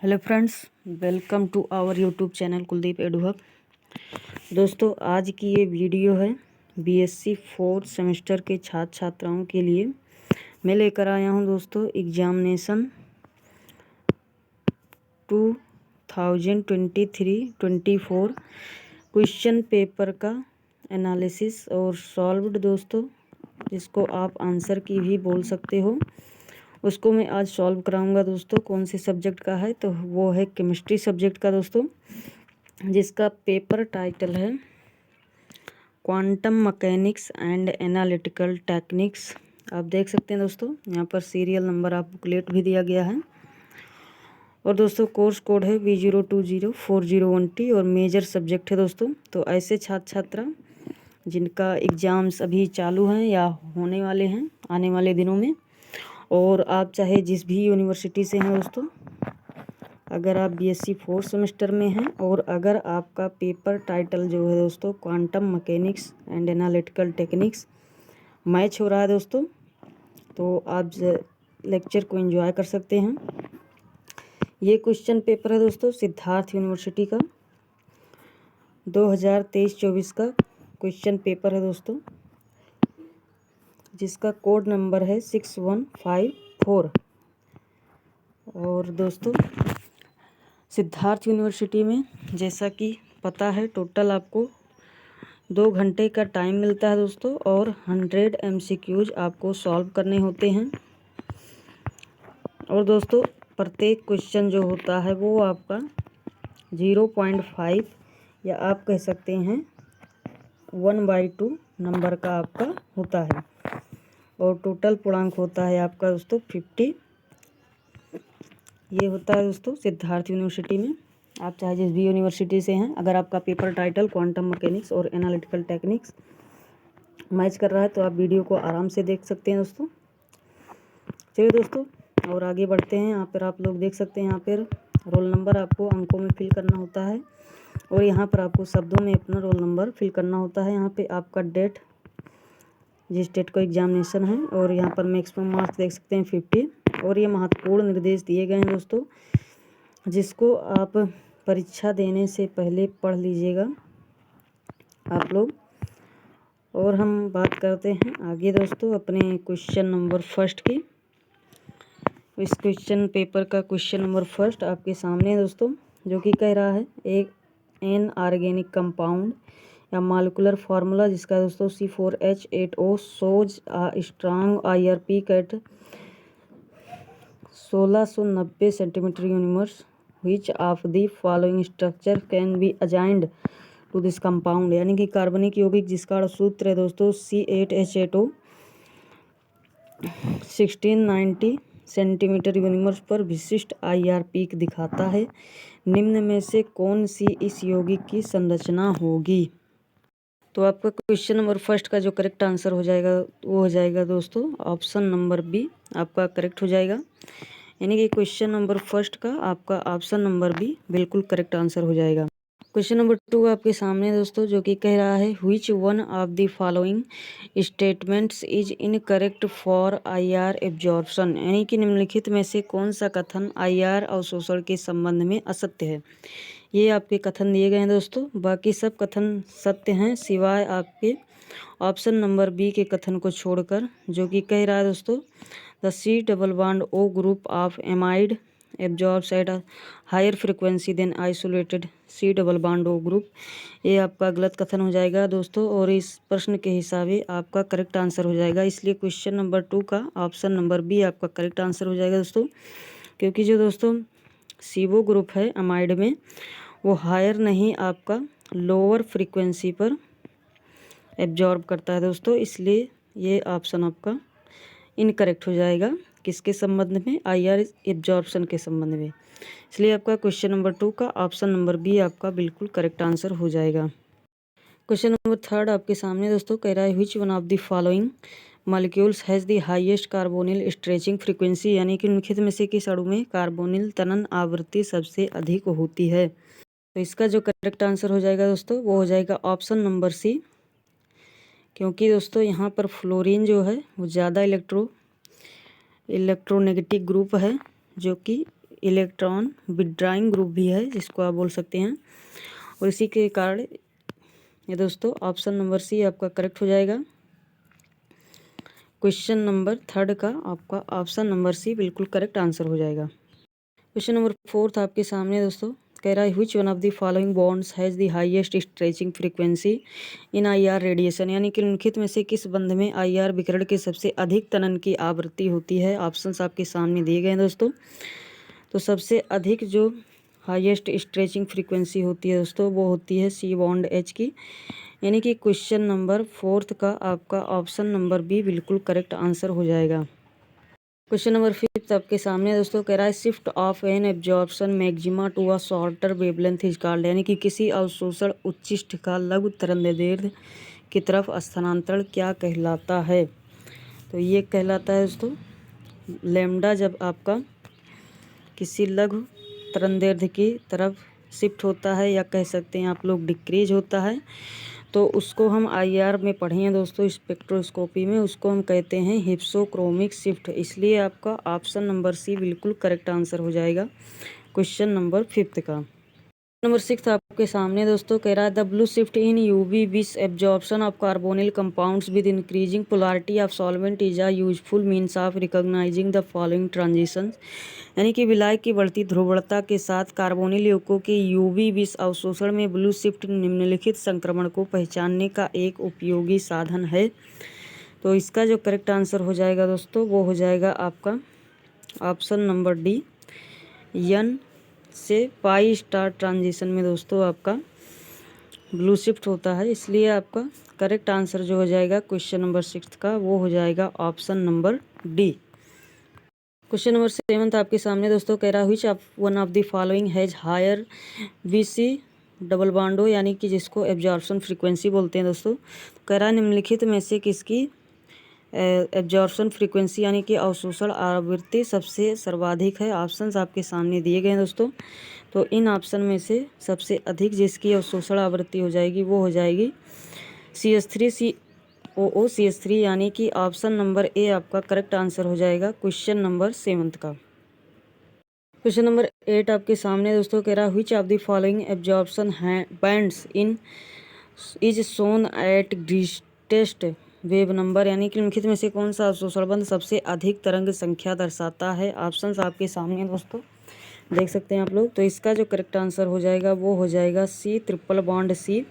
Hello friends, welcome to our YouTube channel Kuldeep EduHub. दोस्तों, आज की ये वीडियो है बीएससी 4th सेमेस्टर के छात्र छात्राओं के लिए। मैं लेकर आया हूँ दोस्तों एग्जामिनेशन 2023-24 क्वेश्चन पेपर का एनालिसिस और सॉल्व्ड दोस्तों, जिसको आप आंसर की भी बोल सकते हो, उसको मैं आज सॉल्व कराऊंगा दोस्तों। कौन से सब्जेक्ट का है तो वो है केमिस्ट्री सब्जेक्ट का दोस्तों, जिसका पेपर टाइटल है quantum mechanics and analytical techniques. आप देख सकते हैं दोस्तों, यहाँ पर सीरियल नंबर आप बुकलेट भी दिया गया है। और दोस्तों कोर्स कोड है V020401T और मेजर सब्जेक्ट है दोस्तों। तो ऐसे छात्र छात्रा जिनका एग्ज़ाम्स अभी चालू हैं या होने वाले हैं आने वाले दिनों में, और आप चाहे जिस भी यूनिवर्सिटी से हैं दोस्तों, अगर आप बीएससी 4th सेमेस्टर में हैं और अगर आपका पेपर टाइटल जो है दोस्तों quantum mechanics and analytical techniques match हो रहा है दोस्तों, तो आप लेक्चर को एंजॉय कर सकते हैं। ये क्वेश्चन पेपर है दोस्तों सिद्धार्थ यूनिवर्सिटी का 2023-24 का क्वेश्चन पेपर है दोस्तों, जिसका कोड नंबर है 6154। और दोस्तों सिद्धार्थ यूनिवर्सिटी में जैसा कि पता है टोटल आपको 2 घंटे का टाइम मिलता है दोस्तों, और 100 MCQs आपको सॉल्व करने होते हैं। और दोस्तों प्रत्येक क्वेश्चन जो होता है वो आपका 0.5 या आप कह सकते हैं 1/2 नंबर का आपका होता है, और टोटल पूर्णांक होता है आपका दोस्तों 50। ये होता है दोस्तों सिद्धार्थ यूनिवर्सिटी में। आप चाहे जिस भी यूनिवर्सिटी से हैं, अगर आपका पेपर टाइटल क्वांटम मैकेनिक्स और एनालिटिकल टेक्निक्स मैच कर रहा है तो आप वीडियो को आराम से देख सकते हैं दोस्तों। चलिए दोस्तों और आगे बढ़ते हैं। यहाँ पर आप लोग देख सकते हैं, यहाँ पर रोल नंबर आपको अंकों में फिल करना होता है, और यहाँ पर आपको शब्दों में अपना रोल नंबर फिल करना होता है। यहाँ पे आपका डेट, जिस डेट को एग्जामिनेशन है, और यहाँ पर मैक्सिमम मार्क्स देख सकते हैं 50। और ये महत्वपूर्ण निर्देश दिए गए हैं दोस्तों, जिसको आप परीक्षा देने से पहले पढ़ लीजिएगा आप लोग। और हम बात करते हैं आगे दोस्तों अपने क्वेश्चन नंबर फर्स्ट की। इस क्वेश्चन पेपर का क्वेश्चन नंबर फर्स्ट आपके सामने है दोस्तों, जो कि कह रहा है एक एन ऑर्गेनिक कंपाउंड या मॉलिक्यूलर फार्मूला जिसका दोस्तों C4H8O शोज स्ट्रांग IRP कैट 1690 centimetre inverse which of the following structure can be assigned to this compound. यानी कि कार्बनिक यौगिक जिसका सूत्र है दोस्तों C8H8O 1690 सेंटीमीटर यूनिवर्स पर विशिष्ट IRP दिखाता है। निम्न में से कौन सी इस यौगिक की संरचना होगी। तो आपका क्वेश्चन नंबर फर्स्ट का जो करेक्ट आंसर हो जाएगा वो हो जाएगा दोस्तों ऑप्शन नंबर बी आपका करेक्ट हो जाएगा। यानी कि क्वेश्चन नंबर फर्स्ट का आपका ऑप्शन नंबर बी बिल्कुल करेक्ट आंसर हो जाएगा। क्वेश्चन नंबर 2 आपके सामने दोस्तों, जो कि कह रहा है which one of the following statements is incorrect for IR absorption. यानी कि निम्नलिखित में से कौन सा कथन IR अवशोषण के संबंध में असत्य है। ये आपके कथन दिए गए हैं दोस्तों, बाकी सब कथन सत्य हैं सिवाय आपके ऑप्शन नंबर बी के कथन को छोड़कर, जो कि कह रहा है दोस्तों the C+O group of amide absorbs at higher frequency than isolated C+O group. ये आपका गलत कथन हो जाएगा दोस्तों, और इस प्रश्न के हिसाब से आपका करेक्ट आंसर हो जाएगा। इसलिए क्वेश्चन नंबर 2 का ऑप्शन नंबर बी आपका करेक्ट आंसर हो जाएगा दोस्तों, क्योंकि जो दोस्तों CO ग्रुप है अमाइड में वो हायर नहीं आपका लोअर फ्रीक्वेंसी पर एब्जॉर्ब करता है दोस्तों, इसलिए ये ऑप्शन आपका इनकरेक्ट हो जाएगा। किसके संबंध में, IR एब्जॉर्प्शन के संबंध में। इसलिए आपका क्वेश्चन नंबर 2 का ऑप्शन नंबर बी आपका बिल्कुल करेक्ट आंसर हो जाएगा। क्वेश्चन नंबर 3 आपके सामने दोस्तों कह रहा है which one of the following molecules has the highest carbonyl stretching frequency. यानी कि निम्नलिखित में से किस अणु में कार्बोनिल तनन आवृत्ति सबसे अधिक होती है। तो इसका जो करेक्ट आंसर हो जाएगा दोस्तों वो हो जाएगा ऑप्शन नंबर सी, क्योंकि दोस्तों यहाँ पर फ्लोरीन जो है वो ज़्यादा इलेक्ट्रोनेगेटिव ग्रुप है, जो कि इलेक्ट्रॉन विड्रॉइंग ग्रुप भी है जिसको आप बोल सकते हैं, और इसी के कारण ये दोस्तों ऑप्शन नंबर सी आपका करेक्ट हो जाएगा। क्वेश्चन नंबर 3 का आपका ऑप्शन नंबर सी बिल्कुल करेक्ट आंसर हो जाएगा। क्वेश्चन नंबर 4 आपके सामने दोस्तों कह रहा है which one of the following bonds has the highest stretching frequency in IR radiation, यानी कि निम्नलिखित में से किस बंध में आईआर विकिरण के सबसे अधिक तनन की आवृत्ति होती है। ऑप्शंस आपके सामने दिए गए हैं दोस्तों। तो सबसे अधिक जो हाईएस्ट स्ट्रेचिंग फ्रीक्वेंसी होती है दोस्तों वो होती है सी बॉन्ड एच की, यानी कि क्वेश्चन नंबर 4 का आपका ऑप्शन नंबर बी बिल्कुल करेक्ट आंसर हो जाएगा। क्वेश्चन नंबर 5 आपके सामने दोस्तों कह रहा है shift of an absorption maxima to a shorter wavelength is called, यानी कि किसी अवशोषण उच्चिष्ट का लघु तरंगदैर्घ्य की तरफ स्थानांतरण क्या कहलाता है। तो ये कहलाता है दोस्तों लैम्डा, जब आपका किसी लघु तरंगदैर्घ्य की तरफ शिफ्ट होता है या कह सकते हैं आप लोग डिक्रीज होता है, तो उसको हम आईआर में पढ़े हैं दोस्तों स्पेक्ट्रोस्कोपी में, उसको हम कहते हैं हिप्सोक्रोमिक शिफ्ट। इसलिए आपका ऑप्शन नंबर सी बिल्कुल करेक्ट आंसर हो जाएगा क्वेश्चन नंबर 5 का। नंबर 6 आपके सामने दोस्तों कह रहा है the blue shift in UV vis absorption of carbonyl compounds with increasing polarity of solvent is a useful means of recognizing the following transition, यानी कि विलायक की बढ़ती ध्रुवणता के साथ कार्बोनिल यौगिकों के यूवी विस अवशोषण में ब्लू शिफ्ट निम्नलिखित संक्रमण को पहचानने का एक उपयोगी साधन है। तो इसका जो करेक्ट आंसर हो जाएगा दोस्तों वो हो जाएगा आपका ऑप्शन नंबर डी, यन से पाई स्टार ट्रांजिशन में दोस्तों आपका ब्लू शिफ्ट होता है। इसलिए आपका करेक्ट आंसर जो हो जाएगा क्वेश्चन नंबर 6 का वो हो जाएगा option number D. Question number 7 आपके सामने दोस्तों कह रहा है which one of the following has higher VC double बॉन्डो, यानी कि जिसको एब्जॉर्प्शन फ्रीक्वेंसी बोलते हैं दोस्तों। कह रहा है निम्नलिखित में से किसकी एब्जॉर्प्शन फ्रीक्वेंसी यानी कि अवशोषण आवृत्ति सबसे सर्वाधिक है। ऑप्शंस आपके सामने दिए गए हैं दोस्तों। तो इन ऑप्शन में से सबसे अधिक जिसकी अवशोषण आवृत्ति हो जाएगी वो हो जाएगी CH3COO यानी कि ऑप्शन नंबर ए आपका करेक्ट आंसर हो जाएगा क्वेश्चन नंबर 7 का। क्वेश्चन नंबर 8 आपके सामने दोस्तों कह रहा है which of the following absorption bands in is shown at greatest wave number, यानी कि निम्नलिखित में से कौन सा अवशोषण बंध सबसे अधिक तरंग संख्या दर्शाता है। ऑप्शंस आपके सामने दोस्तों देख सकते हैं आप लोग। तो इसका जो करेक्ट आंसर हो जाएगा वो हो जाएगा सी ट्रिपल बॉन्ड सी,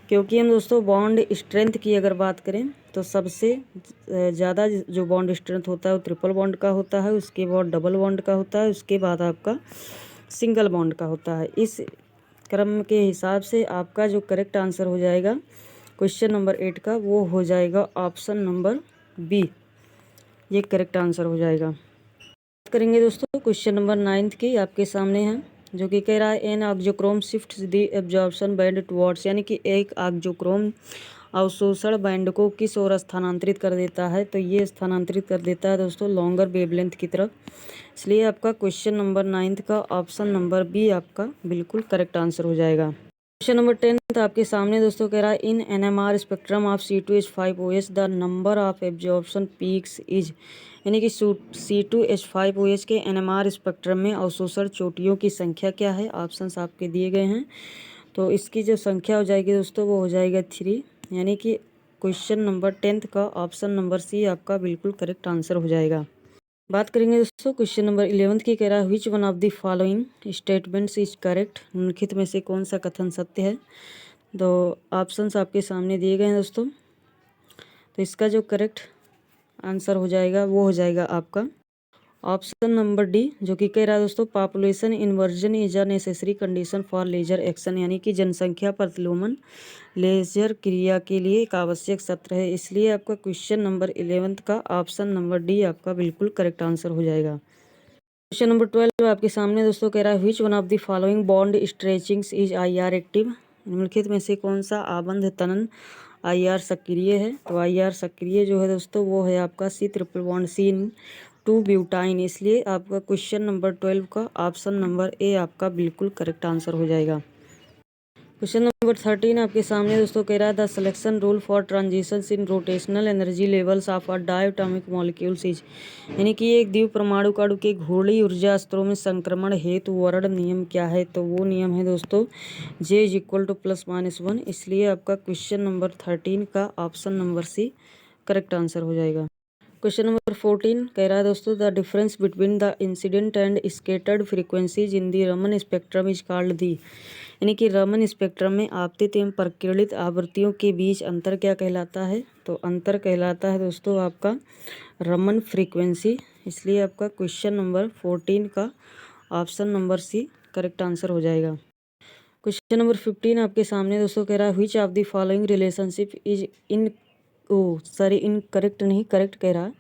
क्योंकि हम दोस्तों बॉन्ड स्ट्रेंथ की अगर बात करें तो सबसे ज़्यादा जो बॉन्ड स्ट्रेंथ होता है वो ट्रिपल बॉन्ड का होता है, उसके बाद डबल बॉन्ड का होता है, उसके बाद आपका सिंगल बॉन्ड का होता है। इस क्रम के हिसाब से आपका जो करेक्ट आंसर हो जाएगा क्वेश्चन नंबर 8 का वो हो जाएगा ऑप्शन नंबर बी, ये करेक्ट आंसर हो जाएगा। बात करेंगे दोस्तों क्वेश्चन नंबर 9 की आपके सामने है, जो कि कह रहा है an auxochrome shift the absorption band towards, यानी कि एक ऑक्सोक्रोम अवशोषण बैंड को किस ओर स्थानांतरित कर देता है। तो ये स्थानांतरित कर देता है दोस्तों लॉन्गर वेवलेंथ की तरफ। इसलिए आपका क्वेश्चन नंबर 9 का ऑप्शन नंबर बी आपका बिल्कुल करेक्ट आंसर हो जाएगा। क्वेश्चन नंबर 10 आपके सामने दोस्तों कह रहा है इन NMR spectrum of C2H5OH the number of absorption peaks is, यानी कि C2H5OH के NMR स्पेक्ट्रम में अवशोषण चोटियों की संख्या क्या है। ऑप्शंस आपके दिए गए हैं। तो इसकी जो संख्या हो जाएगी दोस्तों वो हो जाएगा 3, यानी कि क्वेश्चन नंबर 10 का ऑप्शन नंबर सी आपका बिल्कुल करेक्ट आंसर हो जाएगा। बात करेंगे दोस्तों क्वेश्चन नंबर 11 की कह रहा है which one of the following statements is correct, निम्नलिखित में से कौन सा कथन सत्य है। तो ऑप्शंस आपके सामने दिए गए हैं दोस्तों। तो इसका जो करेक्ट आंसर हो जाएगा वो हो जाएगा आपका ऑप्शन नंबर डी, जो कि कह रहा है दोस्तों population inversion is a necessary condition for laser action, यानी कि जनसंख्या प्रतिलोमन लेजर क्रिया के लिए एक आवश्यक सत्र है। इसलिए आपका क्वेश्चन नंबर 11 का ऑप्शन नंबर डी आपका बिल्कुल करेक्ट आंसर हो जाएगा। क्वेश्चन नंबर 12 आपके सामने दोस्तों कह रहा है which one of the following bond stretchings is IR active, निम्नलिखित में से कौन सा आबंध तनन आईआर सक्रिय है। तो आईआर सक्रिय जो है दोस्तों वो है आपका C triple bond C 2 butyne. इसलिए आपका क्वेश्चन नंबर 12 का ऑप्शन नंबर ए आपका बिल्कुल करेक्ट आंसर हो जाएगा। क्वेश्चन नंबर 13 आपके सामने दोस्तों कह रहा है the selection rule for transitions in rotational energy levels of a diatomic molecules is, यानी कि एक द्वीप परमाणु कणु के घूर्णी ऊर्जा स्तरों में संक्रमण हेतु वर्ण नियम क्या है। तो वो नियम है दोस्तों J इज इक्वल टू +-1, इसलिए आपका क्वेश्चन नंबर 13 का option number C correct answer हो जाएगा। क्वेश्चन नंबर 14 कह रहा है दोस्तों the difference between the incident and scattered frequencies in the Raman spectrum is called the, यानी कि रमन स्पेक्ट्रम में आपतित एवं प्रकीर्णित आवृत्तियों के बीच अंतर क्या कहलाता है। तो अंतर कहलाता है दोस्तों आपका रमन फ्रीक्वेंसी, इसलिए आपका क्वेश्चन नंबर 14 का option number C correct answer हो जाएगा। क्वेश्चन नंबर 15 आपके सामने दोस्तों कह रहा है which of the following relationship is incorrect नहीं करेक्ट कह रहा है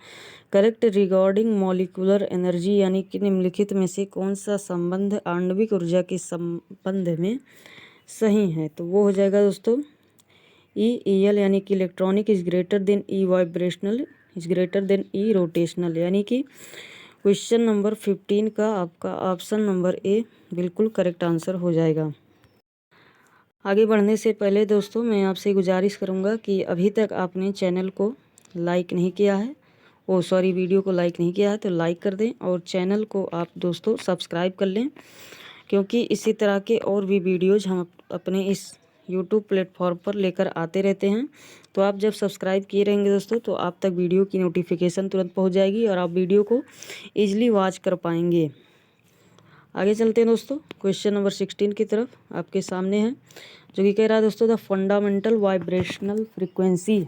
करेक्ट रिगार्डिंग मॉलिक्यूलर एनर्जी, यानी कि निम्नलिखित में से कौन सा संबंध आणविक ऊर्जा के संबंध में सही है। तो वो हो जाएगा दोस्तों EEL, यानी कि electronic is greater than E vibrational is greater than E rotational, यानी कि क्वेश्चन नंबर 15 का आपका ऑप्शन नंबर ए बिल्कुल करेक्ट आंसर हो जाएगा। आगे बढ़ने से पहले दोस्तों मैं आपसे गुजारिश करूंगा कि अभी तक आपने चैनल को लाइक नहीं किया है, वीडियो को लाइक नहीं किया है तो लाइक कर दें और चैनल को आप दोस्तों सब्सक्राइब कर लें, क्योंकि इसी तरह के और भी वीडियोज़ हम अपने इस यूट्यूब प्लेटफॉर्म पर लेकर आते रहते हैं। तो आप जब सब्सक्राइब किए रहेंगे दोस्तों तो आप तक वीडियो की नोटिफिकेशन तुरंत पहुँच जाएगी और आप वीडियो को ईजिली वॉच कर पाएंगे। आगे चलते हैं दोस्तों क्वेश्चन नंबर 16 की तरफ आपके सामने है, जो कि कह रहा है दोस्तों the fundamental vibrational frequency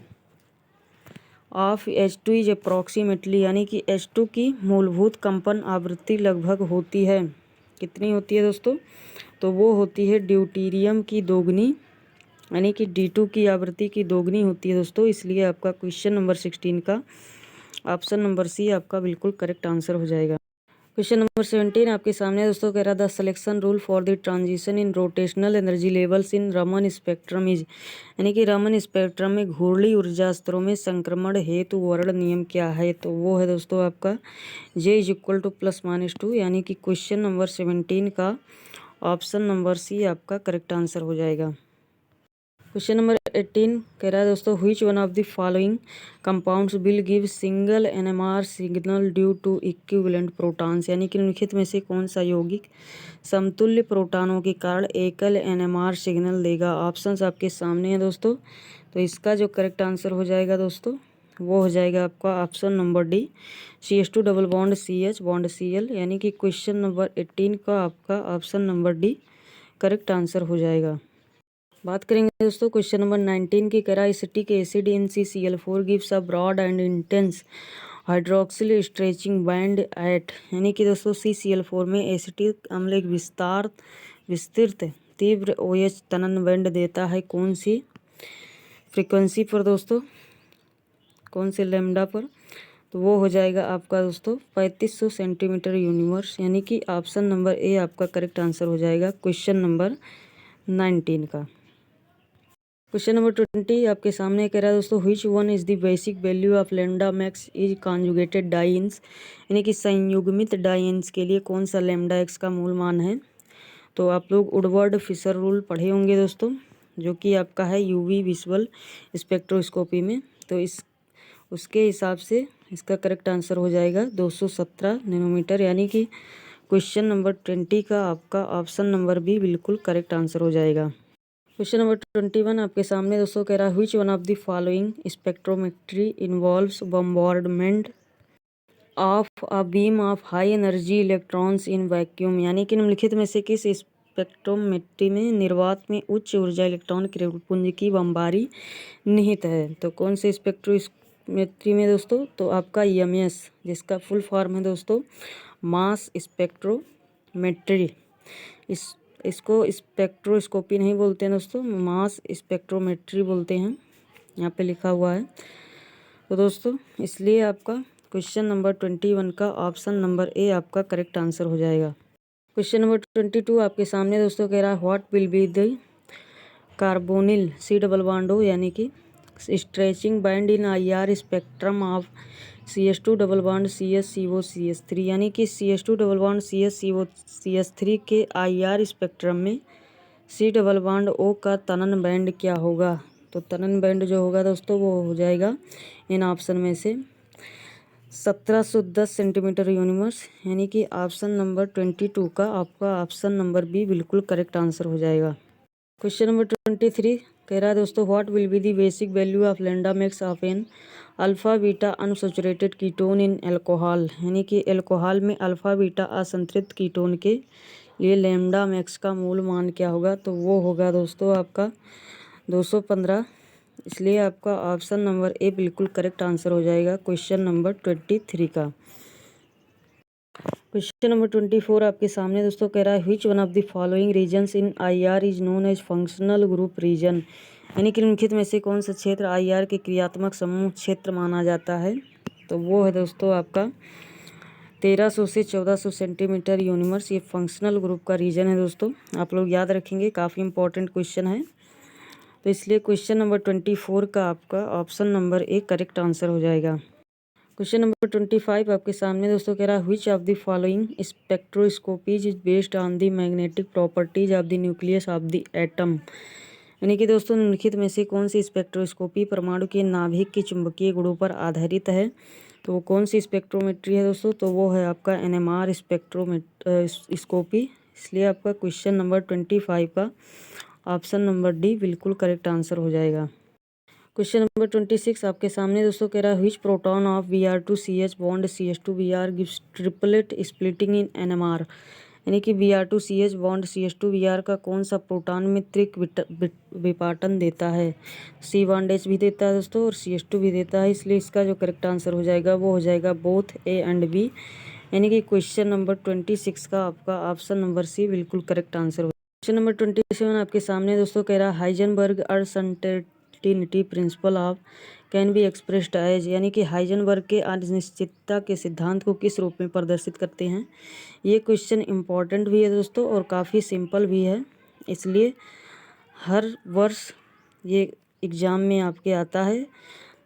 of H2 is approximately, यानी कि H2 की मूलभूत कंपन आवृत्ति लगभग होती है, कितनी होती है दोस्तों। तो वो होती है ड्यूटेरियम की दोगुनी, यानी कि D2 की आवृत्ति की दोगुनी होती है दोस्तों, इसलिए आपका क्वेश्चन नंबर 16 का ऑप्शन नंबर सी आपका बिल्कुल करेक्ट आंसर हो जाएगा। क्वेश्चन नंबर 17 आपके सामने दोस्तों कह रहा the selection rule for the transition in rotational energy levels in Raman spectrum is, यानी कि रमन स्पेक्ट्रम में घूर्णी ऊर्जा स्तरों में संक्रमण हेतु वर्ण नियम क्या है। तो वो है दोस्तों आपका J इज इक्वल टू +-2, यानी कि क्वेश्चन नंबर 17 का ऑप्शन नंबर सी आपका करेक्ट आंसर हो जाएगा। क्वेश्चन नंबर 18 कह रहा है दोस्तों which one of the following compounds will give single NMR signal due to equivalent protons, यानी कि निम्नलिखित में से कौन सा यौगिक समतुल्य प्रोटॉनों के कारण एकल NMR सिग्नल देगा। ऑप्शंस आपके सामने हैं दोस्तों, तो इसका जो करेक्ट आंसर हो जाएगा दोस्तों वो हो जाएगा आपका option number D CH2 double bond CH bond Cl, यानी कि क्वेश्चन नंबर 18 का आपका option number D correct answer हो जाएगा। बात करेंगे दोस्तों क्वेश्चन नंबर 19 की, करा acetic acid in CCl4 gives a broad and intense hydroxyl stretching band at, यानी कि दोस्तों CCl4 में एसिटिक अम्ल एक विस्तृत तीव्र OH तनन बैंड देता है, कौन सी फ्रीक्वेंसी पर दोस्तों, कौन से लैम्डा पर। तो वो हो जाएगा आपका दोस्तों 3500 सेंटीमीटर यूनिवर्स, यानी कि ऑप्शन नंबर ए आपका करेक्ट आंसर हो जाएगा क्वेश्चन नंबर 19 का। क्वेश्चन नंबर 20 आपके सामने कह रहा है दोस्तों which one is the basic value of lambda max is conjugated dice, यानी कि संयुग्मित डाइंस के लिए कौन सा लैम्डा एक्स का मूल मान है। तो आप लोग वुडवर्ड फिशर रूल पढ़े होंगे दोस्तों, जो कि आपका है UV विजुअल स्पेक्ट्रोस्कोपी में। तो उसके हिसाब से इसका करेक्ट आंसर हो जाएगा 217 नैनोमीटर, यानी कि क्वेश्चन नंबर 20 का आपका ऑप्शन नंबर बी बिल्कुल करेक्ट आंसर हो जाएगा। क्वेश्चन नंबर 21 आपके सामने दोस्तों कह रहा है which one of the following spectrometry involves bombardment of a beam of high energy electrons in vacuum, यानी कि निम्नलिखित में से किस स्पेक्ट्रोमेट्री में निर्वात में उच्च ऊर्जा इलेक्ट्रॉन के पुंज की बमबारी निहित है। तो कौन से स्पेक्ट्रोमेट्री में दोस्तों, तो आपका EMS, जिसका फुल फॉर्म है दोस्तों मास स्पेक्ट्रोमेट्री। इसको स्पेक्ट्रोस्कोपी नहीं बोलते हैं दोस्तों, मास स्पेक्ट्रोमेट्री बोलते हैं, यहाँ पे लिखा हुआ है। तो दोस्तों इसलिए आपका क्वेश्चन नंबर 21 का ऑप्शन नंबर ए आपका करेक्ट आंसर हो जाएगा। क्वेश्चन नंबर 22 आपके सामने दोस्तों कह रहा है what will be the carbonyl C double bond O, यानी कि stretching band in IR spectrum of CH2 double bond CH CO CH3, यानी कि CH2 double bond CH CO CH3 के IR स्पेक्ट्रम में सी डबल बॉन्ड O का तनन band क्या होगा? तो तनन बैंड जो होगा दोस्तों वो हो जाएगा इन ऑप्शन में से 1710 सेंटीमीटर यूनिवर्स, यानी कि ऑप्शन नंबर 22 का आपका ऑप्शन नंबर बी बिल्कुल करेक्ट आंसर हो जाएगा। क्वेश्चन नंबर 23 कह रहा है दोस्तों, what will be the basic value of lambda max of an alpha beta unsaturated ketone in alcohol, यानी कि एल्कोहल में अल्फा बीटा असंतृप्त कीटोन के लिए लैम्डा मैक्स का मूल मान क्या होगा? तो वो होगा दोस्तों आपका 215, इसलिए आपका ऑप्शन नंबर ए बिल्कुल करेक्ट आंसर हो जाएगा क्वेश्चन नंबर 23 का। क्वेश्चन नंबर 24 आपके सामने दोस्तों कह रहा है, which one of the following regions in IR is known as functional group region, यानी कि निम्नलिखित में से कौन सा क्षेत्र आईआर के क्रियात्मक समूह क्षेत्र माना जाता है? तो वो है दोस्तों आपका 1300 से 1400 सेंटीमीटर यूनिवर्स, ये फंक्शनल ग्रुप का रीजन है दोस्तों। आप लोग याद रखेंगे, काफ़ी इंपॉर्टेंट क्वेश्चन है, तो इसलिए क्वेश्चन नंबर 24 का आपका option number A correct answer हो जाएगा। क्वेश्चन नंबर 25 आपके सामने दोस्तों कह रहा है, which of the following spectroscopies is based on the magnetic properties of the nucleus of the atom, यानी कि दोस्तों निम्नलिखित में से कौन सी स्पेक्ट्रोस्कोपी परमाणु के नाभिक के चुंबकीय गुणों पर आधारित है? तो वो कौन सी स्पेक्ट्रोमेट्री है दोस्तों? तो वो है आपका NMR स्पेक्ट्रोस्कोपी, इसलिए आपका क्वेश्चन नंबर 25 का ऑप्शन नंबर डी बिल्कुल करेक्ट आंसर हो जाएगा। क्वेश्चन नंबर 26 आपके सामने दोस्तों कह रहा है, which proton of Br2CH bond CH2Br gives triplet splitting in NMR, यानी कि Br2CH बॉन्ड CH2Br का कौन सा प्रोटॉन में त्रिक विपाटन देता है? C बॉन्ड H भी देता है दोस्तों और CH2 भी देता है, इसलिए इसका जो करेक्ट आंसर हो जाएगा वो हो जाएगा बोथ A एंड B, यानी कि क्वेश्चन नंबर 26 का आपका ऑप्शन नंबर सी बिल्कुल करेक्ट आंसर हो। क्वेश्चन नंबर 27 आपके सामने दोस्तों कह रहा है, Heisenberg uncertainty principle of can be expressed as, यानी कि हाइजेनबर्ग के अनिश्चितता के सिद्धांत को किस रूप में प्रदर्शित करते हैं? ये क्वेश्चन इम्पॉर्टेंट भी है दोस्तों और काफ़ी सिंपल भी है, इसलिए हर वर्ष ये एग्ज़ाम में आपके आता है,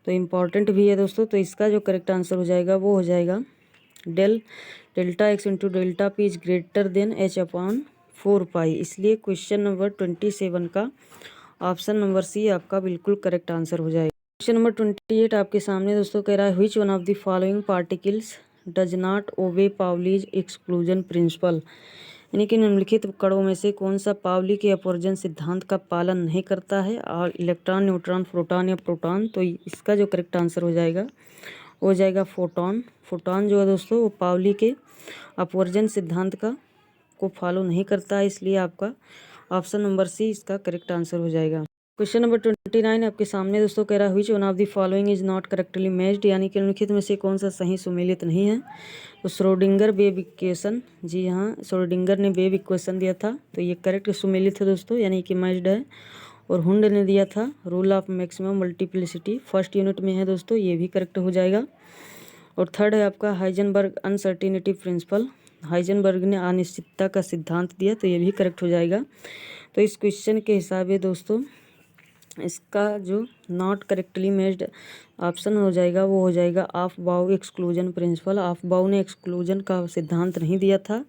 तो इम्पॉर्टेंट भी है दोस्तों। तो इसका जो करेक्ट आंसर हो जाएगा वो हो जाएगा delta x into delta P is greater than H/4 पाई, इसलिए क्वेश्चन नंबर 27 का ऑप्शन नंबर सी आपका बिल्कुल करेक्ट आंसर हो जाएगा। क्वेश्चन नंबर 28 आपके सामने दोस्तों कह रहा है, which one of the following particles does not obey Pauli's exclusion principle, यानी कि निम्नलिखित कणों में से कौन सा पाउली के अपवर्जन सिद्धांत का पालन नहीं करता है? और इलेक्ट्रॉन, न्यूट्रॉन, प्रोटॉन या प्रोटॉन, तो इसका जो करेक्ट आंसर हो जाएगा वो हो जाएगा फोटॉन। फोटॉन जो है दोस्तों वो पाउली के अपवर्जन सिद्धांत को फॉलो नहीं करता है, इसलिए आपका ऑप्शन नंबर सी इसका करेक्ट आंसर हो जाएगा। क्वेश्चन नंबर 29 आपके सामने दोस्तों कह रहा है, which one of the following is not correctly matched, यानी कि निम्नलिखित में से कौन सा सही सुमेलित नहीं है? तो श्रोडिंगर वेव इक्वेशन, जी हाँ, श्रोडिंगर ने वेव इक्वेशन दिया था, तो ये करेक्ट सुमेलित है दोस्तों, यानी कि मैच्ड है। और हुंड ने दिया था rule of maximum multiplicity, first unit में है दोस्तों, ये भी करेक्ट हो जाएगा। और थर्ड है आपका हाइजेनबर्ग अनसर्टिनिटी प्रिंसिपल, हाइजेनबर्ग ने अनिश्चितता का सिद्धांत दिया, तो ये भी करेक्ट हो जाएगा। तो इस क्वेश्चन के हिसाब से दोस्तों इसका जो नॉट करेक्टली मैच्ड ऑप्शन हो जाएगा वो हो जाएगा ऑफ बाउ एक्सक्लूजन प्रिंसिपल। ऑफ बाउ ने एक्सक्लूजन का सिद्धांत नहीं दिया था,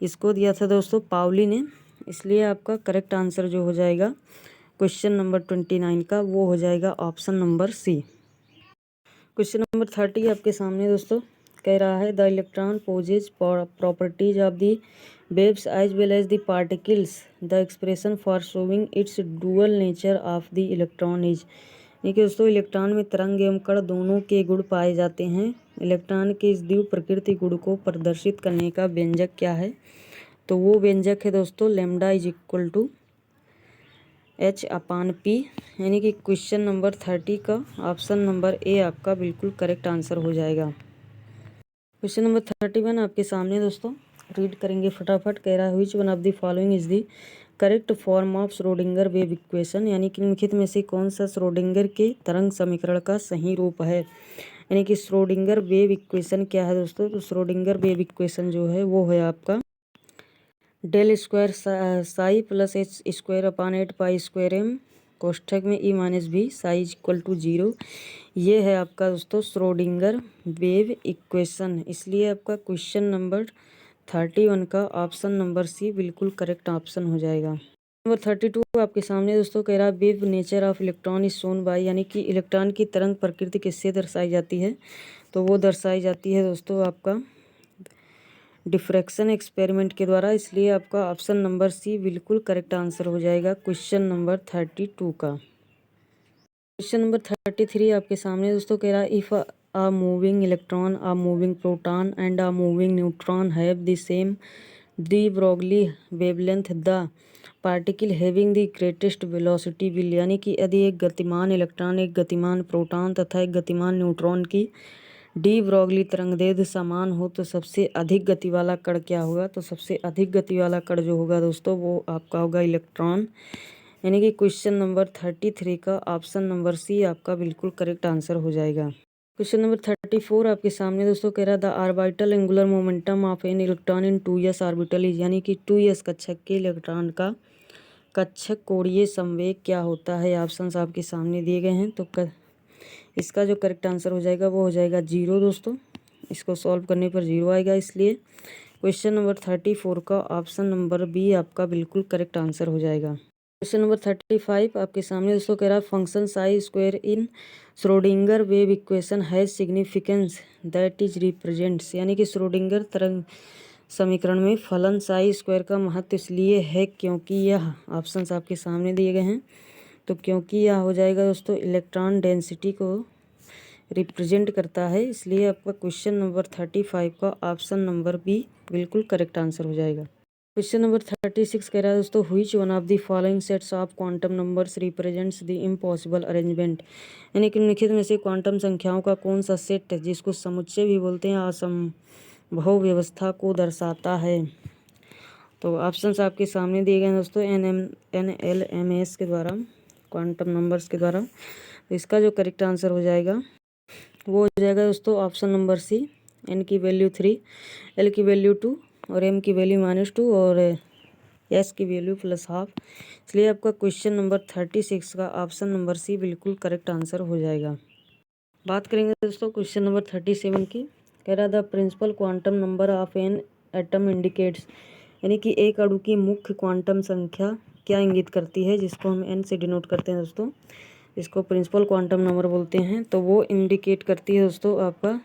इसको दिया था दोस्तों पाउली ने, इसलिए आपका करेक्ट आंसर जो हो जाएगा क्वेश्चन नंबर 29 का वो हो जाएगा option number C. Question number 30 आपके सामने दोस्तों कह रहा है, the electron possesses properties of the waves as well as the particles, the expression for showing its dual nature of the electron is, यानी कि दोस्तों इलेक्ट्रॉन में तरंग एवं कण दोनों के गुण पाए जाते हैं, इलेक्ट्रॉन के इस द्विव प्रकृति गुण को प्रदर्शित करने का व्यंजक क्या है? तो वो व्यंजक है दोस्तों lambda is equal to H/P, यानी कि क्वेश्चन नंबर 30 का ऑप्शन नंबर ए आपका बिल्कुल करेक्ट आंसर हो जाएगा। क्वेश्चन नंबर 31 आपके सामने दोस्तों रीड करेंगे फटाफट। कह रहा है, which one of the following is the correct form of Schrodinger wave equation, यानी कि निम्नलिखित में से कौन सा श्रोडिंगर के तरंग समीकरण का सही रूप है? यानी कि श्रोडिंगर वेव इक्वेशन क्या है दोस्तों? तो श्रोडिंगर वेव इक्वेशन जो है वो है आपका del square psi plus h square upon 8 pi square m कोष्ठक में E माइनस भी साई इक्वल टू 0, ये है आपका दोस्तों श्रोडिंगर वेव इक्वेशन, इसलिए आपका क्वेश्चन नंबर 31 का ऑप्शन नंबर सी बिल्कुल करेक्ट ऑप्शन हो जाएगा। नंबर 32 आपके सामने दोस्तों कह रहा है wave nature of electron is shown by, यानी कि इलेक्ट्रॉन की तरंग प्रकृति किससे दर्शाई जाती है। तो वो दर्शाई जाती है दोस्तों आपका डिफ्रैक्शन एक्सपेरिमेंट के द्वारा। इसलिए आपका ऑप्शन नंबर सी बिल्कुल करेक्ट आंसर हो जाएगा क्वेश्चन नंबर 32 का। क्वेश्चन नंबर 33 आपके सामने दोस्तों कह रहा है if a moving electron, a moving proton and a moving neutron have the same de Broglie wavelength, the particle having the greatest velocity will, यानी कि यदि एक गतिमान इलेक्ट्रॉन, एक गतिमान प्रोटॉन तथा एक गतिमान न्यूट्रॉन की डी ब्रॉगली तरंगदैर्ध्य समान हो तो सबसे अधिक गति वाला कण क्या होगा। तो सबसे अधिक गति वाला कण जो होगा दोस्तों वो आपका होगा इलेक्ट्रॉन, यानी कि क्वेश्चन नंबर 33 का ऑप्शन नंबर सी आपका बिल्कुल करेक्ट आंसर हो जाएगा। क्वेश्चन नंबर 34 आपके सामने दोस्तों कह रहा है the orbital angular momentum of an electron in 2s orbital is, यानी कि 2s कक्षक के इलेक्ट्रॉन का कक्षक कोणीय संवेग क्या होता है। ऑप्शंस आपके सामने दिए गए हैं। तो इसका जो करेक्ट आंसर हो जाएगा वो हो जाएगा 0 दोस्तों। इसको सॉल्व करने पर 0 आएगा, इसलिए क्वेश्चन नंबर 34 का ऑप्शन नंबर बी आपका बिल्कुल करेक्ट आंसर हो जाएगा। क्वेश्चन नंबर 35 आपके सामने दोस्तों कह रहा है function psi square in Schrodinger wave equation has significance that is represents, यानी कि श्रोडिंगर तरंग समीकरण में फलन साई स्क्वायर का महत्व इसलिए है क्योंकि यह, ऑप्शंस आपके सामने दिए गए हैं, तो क्योंकि यह हो जाएगा दोस्तों इलेक्ट्रॉन डेंसिटी को रिप्रेजेंट करता है। इसलिए आपका क्वेश्चन नंबर 35 का ऑप्शन नंबर बी बिल्कुल करेक्ट आंसर हो जाएगा। क्वेश्चन नंबर 36 कह रहा है दोस्तों which one of the following sets of quantum numbers represents the impossible arrangement, यानी कि निम्नलिखित में से क्वांटम संख्याओं का कौन सा सेट जिसको समुच्चय भी बोलते हैं असंभव व्यवस्था को दर्शाता है। तो ऑप्शंस आपके सामने दिए गए हैं दोस्तों NLMS के द्वारा, क्वांटम नंबर्स के द्वारा। तो इसका जो करेक्ट आंसर हो जाएगा वो हो जाएगा दोस्तों ऑप्शन नंबर सी, N की वैल्यू 3, L की वैल्यू 2 और M की वैल्यू -2 और S की वैल्यू +12। इसलिए आपका क्वेश्चन नंबर 36 का ऑप्शन नंबर सी बिल्कुल करेक्ट आंसर हो जाएगा। बात करेंगे दोस्तों क्वेश्चन नंबर 37 की। कह रहा the principal quantum number of an atom indicates, यानी कि एक अणु की मुख्य क्वांटम संख्या क्या इंगित करती है, जिसको हम n से डिनोट करते हैं दोस्तों, इसको प्रिंसिपल क्वांटम नंबर बोलते हैं। तो वो इंडिकेट करती है दोस्तों आपका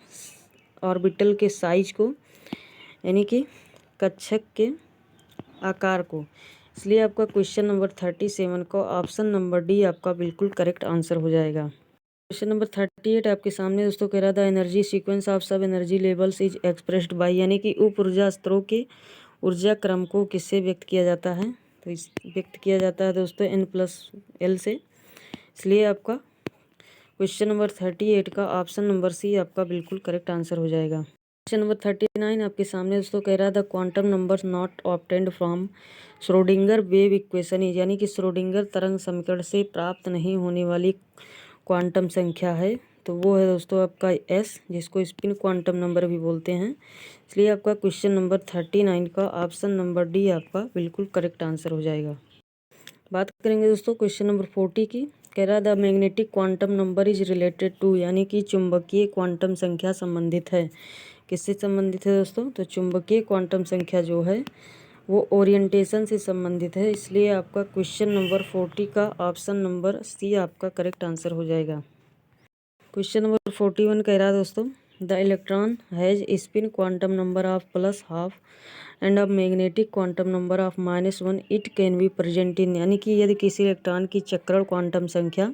ऑर्बिटल के साइज को, यानी कि कक्षक के आकार को। इसलिए आपका क्वेश्चन नंबर 37 का ऑप्शन नंबर डी आपका बिल्कुल करेक्ट आंसर हो जाएगा। क्वेश्चन नंबर 38 आपके सामने दोस्तों कह रहा था एनर्जी सीक्वेंस ऑफ सब energy levels is expressed by, यानी कि उप ऊर्जा स्तरों के ऊर्जा क्रम को किससे व्यक्त किया जाता है। तो इस व्यक्त किया जाता है दोस्तों N+L से। इसलिए आपका क्वेश्चन नंबर 38 का ऑप्शन नंबर सी आपका बिल्कुल करेक्ट आंसर हो जाएगा। क्वेश्चन नंबर 39 आपके सामने दोस्तों कह रहा था quantum number not obtained from Schrodinger wave equation is, यानी कि श्रोडिंगर तरंग समीकरण से प्राप्त नहीं होने वाली क्वांटम संख्या है। तो वो है दोस्तों आपका S, जिसको स्पिन क्वांटम नंबर भी बोलते हैं। इसलिए आपका क्वेश्चन नंबर 39 का ऑप्शन नंबर डी आपका बिल्कुल करेक्ट आंसर हो जाएगा। बात करेंगे दोस्तों क्वेश्चन नंबर 40 की। कह रहा the magnetic quantum number is related to, यानी कि चुंबकीय क्वांटम संख्या संबंधित है। किससे संबंधित है दोस्तों। तो चुंबकीय क्वांटम संख्या जो है वो ओरिएंटेशन से संबंधित है। इसलिए आपका क्वेश्चन नंबर 40 का ऑप्शन नंबर सी आपका करेक्ट आंसर हो जाएगा। क्वेश्चन नंबर 41 कह रहा है दोस्तों the electron has spin quantum number of +12 end of magnetic quantum number of -1 it can be present in, यानी कि यदि किसी इलेक्ट्रॉन की चक्रण क्वांटम संख्या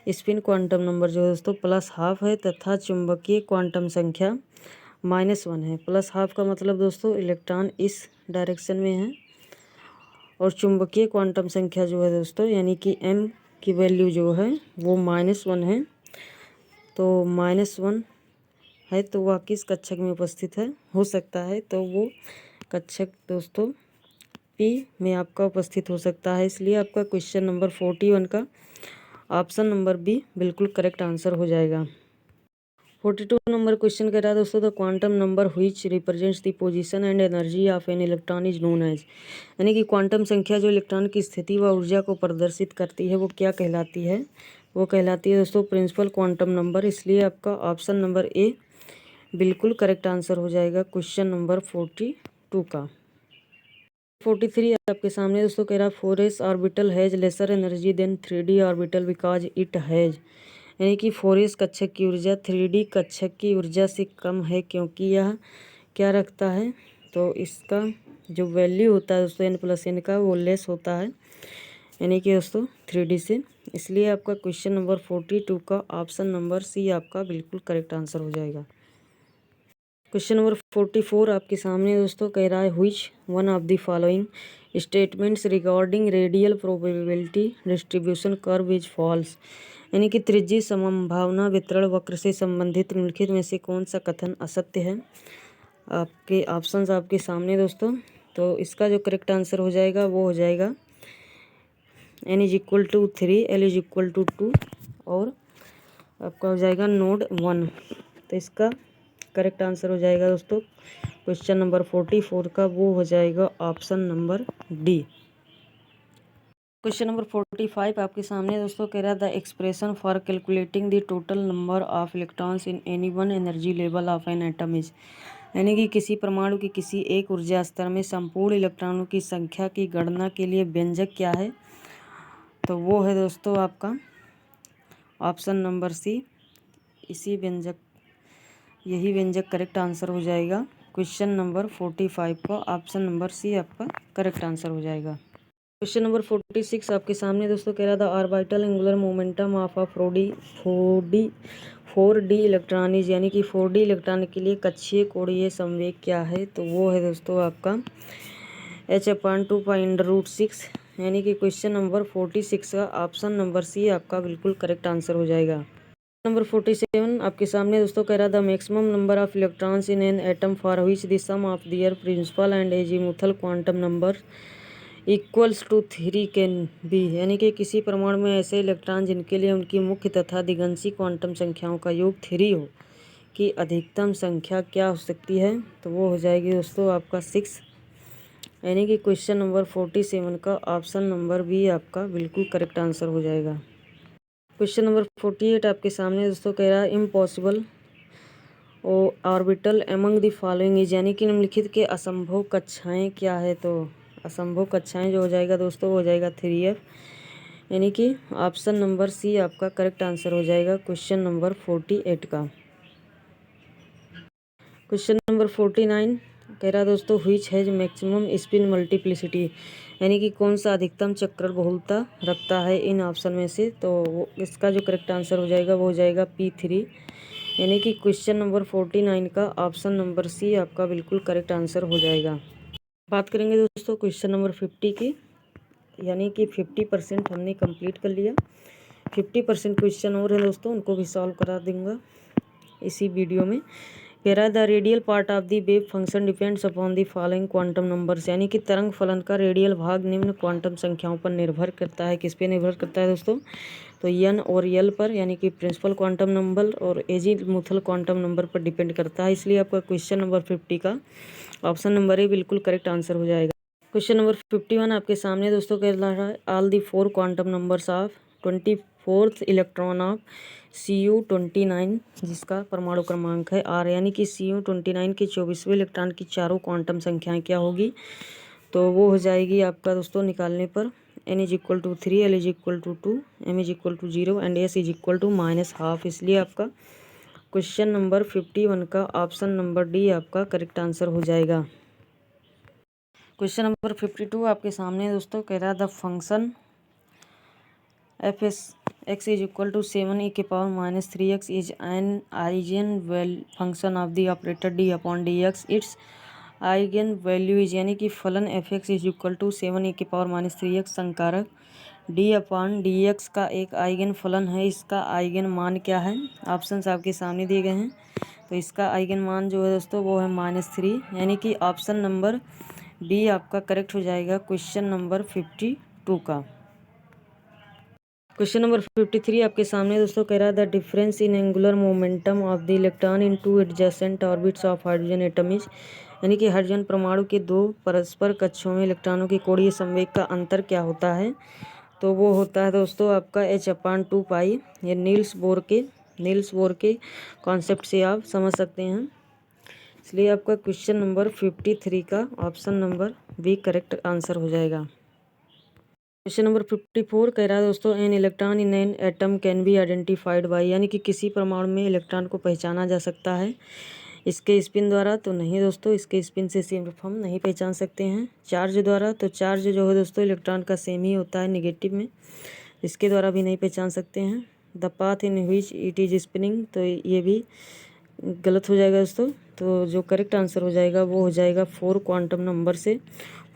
स्पिन क्वांटम नंबर जो है दोस्तों +12 है तथा चुंबकीय क्वांटम संख्या -1 है। +12 का मतलब दोस्तों इलेक्ट्रॉन इस डायरेक्शन में है और चुंबकीय क्वांटम संख्या जो है दोस्तों यानी कि M की वैल्यू जो है वो -1 है। तो -1 है तो वह किस कक्षक में उपस्थित है हो सकता है, तो वो कक्षक दोस्तों P में आपका उपस्थित हो सकता है। इसलिए आपका क्वेश्चन नंबर 41 का ऑप्शन नंबर बी बिल्कुल करेक्ट आंसर हो जाएगा। 42 नंबर क्वेश्चन कह रहा है दोस्तों the quantum number which represents the position and energy of an electron is known as, यानी कि क्वांटम संख्या जो इलेक्ट्रॉन की स्थिति व ऊर्जा को प्रदर्शित करती है वो क्या कहलाती है। वो कहलाती है दोस्तों प्रिंसिपल क्वांटम नंबर। इसलिए आपका ऑप्शन नंबर ए बिल्कुल करेक्ट आंसर हो जाएगा क्वेश्चन नंबर 42 का। 43 आपके सामने दोस्तों कह रहा 4s orbital has lesser energy than 3d orbital because it has, यानी कि 4s कक्षक की ऊर्जा 3d कक्षक की ऊर्जा से कम है क्योंकि यह क्या रखता है, तो इसका जो वैल्यू होता है दोस्तों n+n का वो लेस होता है, यानी कि दोस्तों 3d से। इसलिए आपका क्वेश्चन नंबर 42 का ऑप्शन नंबर सी आपका बिल्कुल करेक्ट आंसर हो जाएगा। क्वेश्चन नंबर 44 आपके सामने दोस्तों कह रहा है which one of the following statements regarding radial probability distribution curve is false, यानी कि त्रिज्यीय संभावना वितरण वक्र से संबंधित निम्नलिखित में से कौन सा कथन असत्य है। आपके ऑप्शंस आपके सामने दोस्तों, तो इसका जो करेक्ट आंसर हो जाएगा वो हो जाएगा n=3 l=2 और आपका हो जाएगा नोड 1। तो इसका करेक्ट आंसर हो जाएगा दोस्तों क्वेश्चन नंबर 44 का, वो हो जाएगा option number D. Question number 45 आपके सामने दोस्तों कह रहा the expression for calculating the total number of electrons in any one energy level of an atom is, यानी कि किसी परमाणु की किसी एक ऊर्जा स्तर में संपूर्ण इलेक्ट्रॉनों की संख्या की गणना के लिए व्यंजक क्या है, तो वो है दोस्तों आपका ऑप्शन नंबर सी। यही व्यंजक करेक्ट आंसर हो जाएगा क्वेश्चन नंबर 45 का, ऑप्शन नंबर सी आपका करेक्ट आंसर हो जाएगा। क्वेश्चन नंबर 46 आपके सामने दोस्तों कह रहा था orbital angular momentum of a 4d electron is, यानी कि 4d इलेक्ट्रॉन के लिए कक्षीय कोणीय संवेग क्या है, तो वो है दोस्तों आपका h/2π√6, यानी कि क्वेश्चन नंबर 46 का ऑप्शन नंबर सी आपका बिल्कुल करेक्ट आंसर हो जाएगा। नंबर 47 आपके सामने दोस्तों कह रहा था maximum number of electrons in an atom for which the sum of their principal and azimuthal quantum number equals to 3 can be, यानी कि किसी परमाणु में ऐसे इलेक्ट्रॉन जिनके लिए उनकी मुख्य तथा दिगंशी क्वांटम संख्याओं का योग 3 हो कि अधिकतम संख्या क्या हो सकती है, तो वो हो जाएगी दोस्तों आपका 6, यानी कि क्वेश्चन नंबर 47 का ऑप्शन नंबर बी आपका बिल्कुल करेक्ट आंसर हो जाएगा। क्वेश्चन नंबर 48 आपके सामने दोस्तों कह रहा है impossible orbital among the following is, यानी कि निम्नलिखित के असंभव कक्षाएं क्या है, तो असंभव कक्षाएं जो हो जाएगा दोस्तों वो हो जाएगा 3f, यानी कि ऑप्शन नंबर सी आपका करेक्ट आंसर हो जाएगा क्वेश्चन नंबर 48 का। क्वेश्चन नंबर 49 कह रहा दोस्तों which has maximum spin multiplicity, यानी कि कौन सा अधिकतम चक्रण बहुलता रखता है इन ऑप्शन में से, तो इसका जो करेक्ट आंसर हो जाएगा वो हो जाएगा P3, यानी कि क्वेश्चन नंबर 49 का ऑप्शन नंबर सी आपका बिल्कुल करेक्ट आंसर हो जाएगा। बात करेंगे दोस्तों क्वेश्चन नंबर 50 की, यानी कि 50% हमने कंप्लीट कर लिया, 50% क्वेश्चन और है दोस्तों, उनको भी सॉल्व करा दूंगा इसी वीडियो में। कह रहा है the radial part of the wave function depends upon the following quantum numbers, यानी कि तरंग फलन का रेडियल भाग निम्न क्वांटम संख्याओं पर निर्भर करता है। किस पे निर्भर करता है दोस्तों, तो n और l पर, यानी कि प्रिंसिपल क्वांटम नंबर और एजीमुथल क्वांटम नंबर पर डिपेंड करता है। इसलिए आपका क्वेश्चन नंबर 50 का ऑप्शन नंबर ए बिल्कुल करेक्ट आंसर हो जाएगा। क्वेश्चन नंबर 51 आपके सामने दोस्तों कह रहा है all the 4 quantum numbers of 24th electron of Cu29, जिसका परमाणु क्रमांक है R, यानी कि Cu29 के 24वें इलेक्ट्रॉन की चारों क्वांटम संख्याएं क्या होगी, तो वो हो जाएगी आपका दोस्तों निकालने पर n=3 l=2 m=0 and s=−12। इसलिए आपका क्वेश्चन नंबर 51 का ऑप्शन नंबर डी आपका करेक्ट आंसर हो जाएगा। क्वेश्चन नंबर 52 आपके सामने दोस्तों कह रहा the function f(x)=7e⁻³ is an eigen function of the operator d/dx, it's eigen value is, यानी कि फलन f(x)=7e⁻³ संकारक d/dx का एक आइगन फलन है, इसका आइगन मान क्या है। ऑप्शंस आपके सामने दिए गए हैं, तो इसका आइगन मान जो है दोस्तों वो है -3, यानी कि ऑप्शन नंबर डी आपका करेक्ट हो जाएगा क्वेश्चन नंबर 52 का। क्वेश्चन नंबर 53 आपके सामने दोस्तों कह रहा है the difference in angular momentum of the electron in 2 adjacent orbits of hydrogen atom is, यानी कि हाइड्रोजन परमाणु के 2 परस्पर कक्षों में इलेक्ट्रॉनों की कोणीय संवेग का अंतर क्या होता है, तो वो होता है दोस्तों आपका h/2π। ये नील्स बोर के कॉन्सेप्ट से आप समझ सकते हैं। इसलिए आपका क्वेश्चन नंबर 53 का option number B correct answer हो जाएगा। क्वेश्चन नंबर 54 कह रहा है दोस्तों, an electron in an atom can be identified by, यानी कि किसी परमाणु में इलेक्ट्रॉन को पहचाना जा सकता है इसके स्पिन द्वारा। तो नहीं दोस्तों, इसके स्पिन से सिर्फ हम नहीं पहचान सकते हैं। चार्ज द्वारा, तो चार्ज जो है दोस्तों इलेक्ट्रॉन का सेम ही होता है नेगेटिव में, इसके द्वारा भी नहीं पहचान सकते हैं। The path in which it is spinning, तो ये भी गलत हो जाएगा दोस्तों। तो जो करेक्ट आंसर हो जाएगा वो हो जाएगा 4 क्वांटम नंबर से।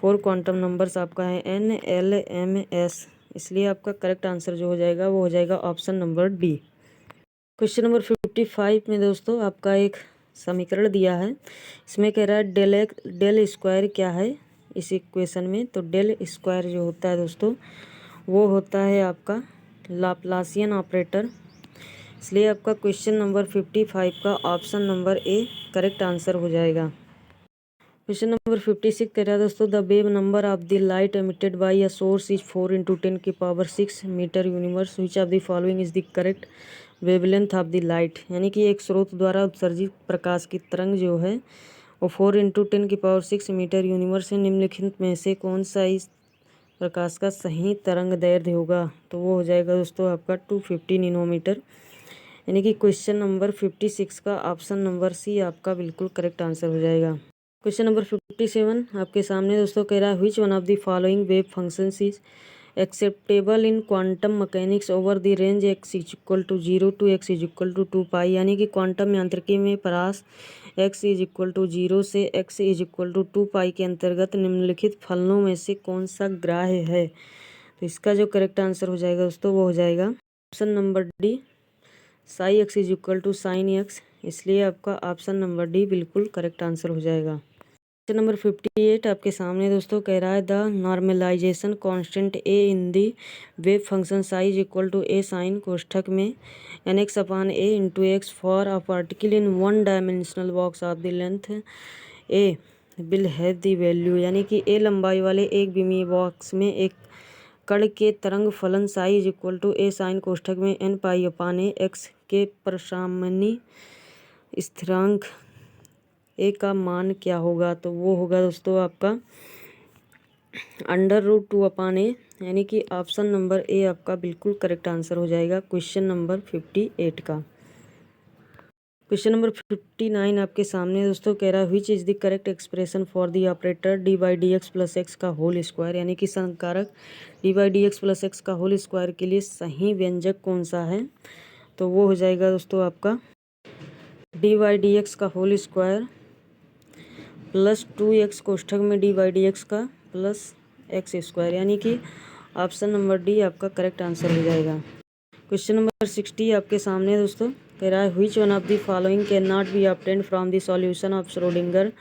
4 क्वांटम नंबर्स आपका है NLMS, इसलिए आपका करेक्ट आंसर जो हो जाएगा वो हो जाएगा option number D. Question number 55 में दोस्तों आपका एक समीकरण दिया है, इसमें कह रहा है डेल स्क्वायर क्या है इस इक्वेशन में। तो डेल स्क्वायर जो होता है दोस्तों वो होता है आपका लाप्लासियन ऑपरेटर, इसलिए आपका क्वेश्चन नंबर 55 का option number A correct answer हो जाएगा। क्वेश्चन नंबर 56 कह रहा है दोस्तों, the wave number of the light emitted by a source is 4 × 10⁻⁶ metre inverse, which of the following is the correct wavelength of the light, यानी कि एक स्रोत द्वारा उत्सर्जित प्रकाश की तरंग जो है वो 4 × 10⁻⁶ मीटर यूनिवर्स है। निम्नलिखित में से कौन सा इस प्रकाश का सही तरंग दैर्ध्य होगा, तो वो हो जाएगा दोस्तों आपका 250 नैनोमीटर, यानी कि क्वेश्चन नंबर 56 का ऑप्शन नंबर सी आपका बिल्कुल करेक्ट आंसर हो जाएगा। क्वेश्चन नंबर 57 आपके सामने दोस्तों कह रहा है, which one of the following wave functions is acceptable in quantum mechanics over the range x is equal to 0 to x is equal to 2π, यानी कि क्वांटम यांत्रिकी में परास x इज इक्वल टू 0 से x इज इक्वल टू 2π के अंतर्गत निम्नलिखित फलनों में से कौन सा ग्राह्य है। तो इसका जो करेक्ट आंसर हो जाएगा दोस्तों वो हो जाएगा option number D, psi x is equal to sine x, इसलिए आपका ऑप्शन नंबर डी बिल्कुल करेक्ट आंसर हो जाएगा। क्वेश्चन नंबर 58 आपके सामने दोस्तों कह रहा है, the normalization constant A in the wave function psi is equal to A sine कोष्ठक में nx/a × x for a particle in 1 dimensional box of the length A will have the value, यानी कि ए लंबाई वाले एक विमीय बॉक्स में एक कण के तरंग फलन psi is equal to A sine कोष्ठक में nπ/a x के प्रसामनी स्थिरांक ए का मान क्या होगा। तो वो होगा दोस्तों आपका √2/a, यानी कि ऑप्शन नंबर ए आपका बिल्कुल करेक्ट आंसर हो जाएगा क्वेश्चन नंबर 58 का। क्वेश्चन नंबर 59 आपके सामने दोस्तों कह रहा है, which is the correct expression for the operator d/dx + x का होल स्क्वायर, यानी कि संकारक d/dx + x का होल स्क्वायर के लिए सही व्यंजक कौन सा है। तो वो हो जाएगा दोस्तों आपका d/dx का होल स्क्वायर प्लस 2x कोष्ठक में d/dx का प्लस x², यानी कि ऑप्शन नंबर डी आपका करेक्ट आंसर हो जाएगा। क्वेश्चन नंबर 60 आपके सामने दोस्तों कह रहा है, which one of the following can not B obtained from the solution of Schrodinger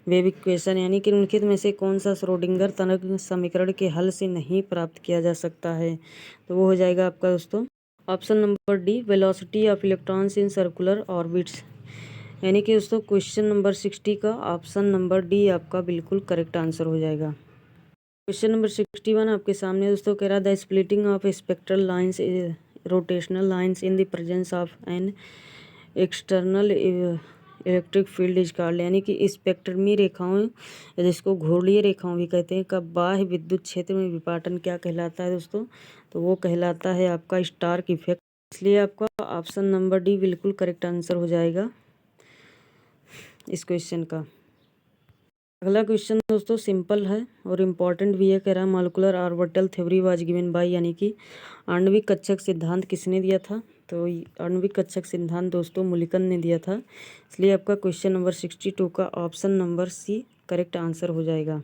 wave equation, यानी कि निम्नलिखित में से कौन सा श्रोडिंगर तरंग समीकरण के हल से नहीं प्राप्त किया जा सकता है। तो वो हो जाएगा आपका दोस्तों option number D, velocity of electrons in circular orbits, यानी कि दोस्तों क्वेश्चन नंबर 60 का ऑप्शन नंबर डी आपका बिल्कुल करेक्ट आंसर हो जाएगा। क्वेश्चन नंबर 61 आपके सामने दोस्तों कह रहा है, the splitting of spectral lines rotational lines in the presence of an external electric field is called, यानी कि स्पेक्ट्रमी रेखाओं जिसको घूर्णीय रेखाओं भी कहते हैं का बाह्य विद्युत क्षेत्र में विपाटन क्या कहलाता है दोस्तों। तो वो कहलाता है आपका स्टार्क इफेक्ट, इसलिए आपका ऑप्शन नंबर डी बिल्कुल करेक्ट आंसर हो जाएगा इस क्वेश्चन का। अगला क्वेश्चन दोस्तों सिंपल है और इम्पॉर्टेंट भी है, कह रहा है molecular orbital theory was given by, यानी कि आणविक कक्षक सिद्धांत किसने दिया था। तो आणविक कक्षक सिद्धांत दोस्तों मुलिकन ने दिया था, इसलिए आपका क्वेश्चन नंबर 62 का option number C correct answer हो जाएगा।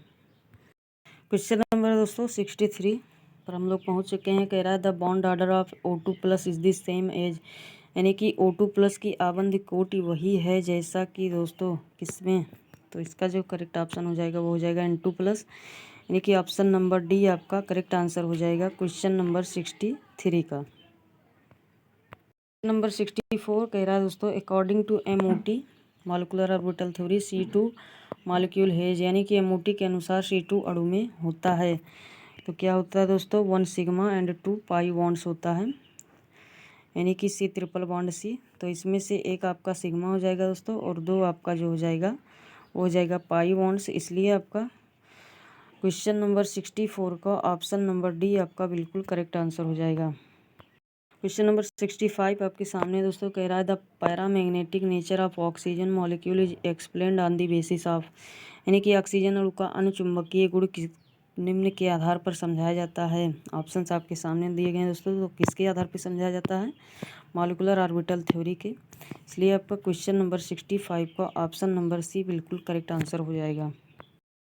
क्वेश्चन नंबर दोस्तों 63 पर हम लोग पहुँच चुके हैं, कह रहा है the bond order of O2+ is the same as, यानी कि O2+ की आबंध कोटि वही है जैसा कि दोस्तों किसमें। तो इसका जो करेक्ट ऑप्शन हो जाएगा वो हो जाएगा N2+, यानी कि ऑप्शन नंबर डी आपका करेक्ट आंसर हो जाएगा क्वेश्चन नंबर 63 का। नंबर 64 कह रहा है दोस्तों, according to MOT molecular orbital theory C2 molecule has, यानी कि MOT के अनुसार C2 अणु में होता है। तो क्या होता है दोस्तों 1 सिग्मा एंड 2 पाई बॉन्ड्स होता है, यानी कि C∧C। तो इसमें से एक आपका सिग्मा हो जाएगा दोस्तों और 2 आपका जो हो जाएगा वो हो जाएगा पाई बॉन्ड्स, इसलिए आपका क्वेश्चन नंबर 64 का ऑप्शन नंबर डी आपका बिल्कुल करेक्ट आंसर हो जाएगा। क्वेश्चन नंबर 65 आपके सामने दोस्तों कह रहा है the paramagnetic nature of oxygen molecule is explained on the basis of, यानी कि ऑक्सीजन अणु का अनुचुंबकीय गुण किस निम्न के आधार पर समझाया जाता है। ऑप्शंस आपके सामने दिए गए हैं दोस्तों, तो किसके आधार पर समझाया जाता है? मॉलिक्यूलर ऑर्बिटल थ्योरी के। इसलिए आपका क्वेश्चन नंबर 65 का ऑप्शन नंबर सी बिल्कुल करेक्ट आंसर हो जाएगा।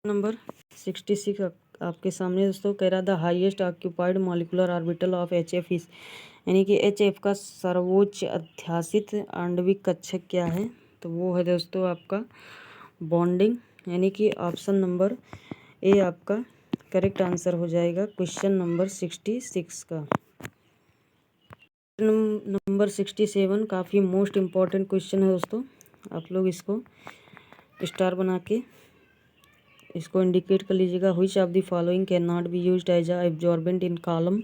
नंबर 66 आपके सामने दोस्तों कह रहा the highest occupied molecular orbital of HF is, यानी कि HF का सर्वोच्च अध्यासित आणविक कक्षक क्या है? तो वो है दोस्तों आपका बॉन्डिंग, यानी कि ऑप्शन नंबर ए आपका करेक्ट आंसर हो जाएगा क्वेश्चन नंबर 66 का। नंबर 67 काफ़ी मोस्ट इम्पॉर्टेंट क्वेश्चन है दोस्तों, आप लोग इसको स्टार बना के इसको इंडिकेट कर लीजिएगा। Which of the following can not be used as a absorbent in column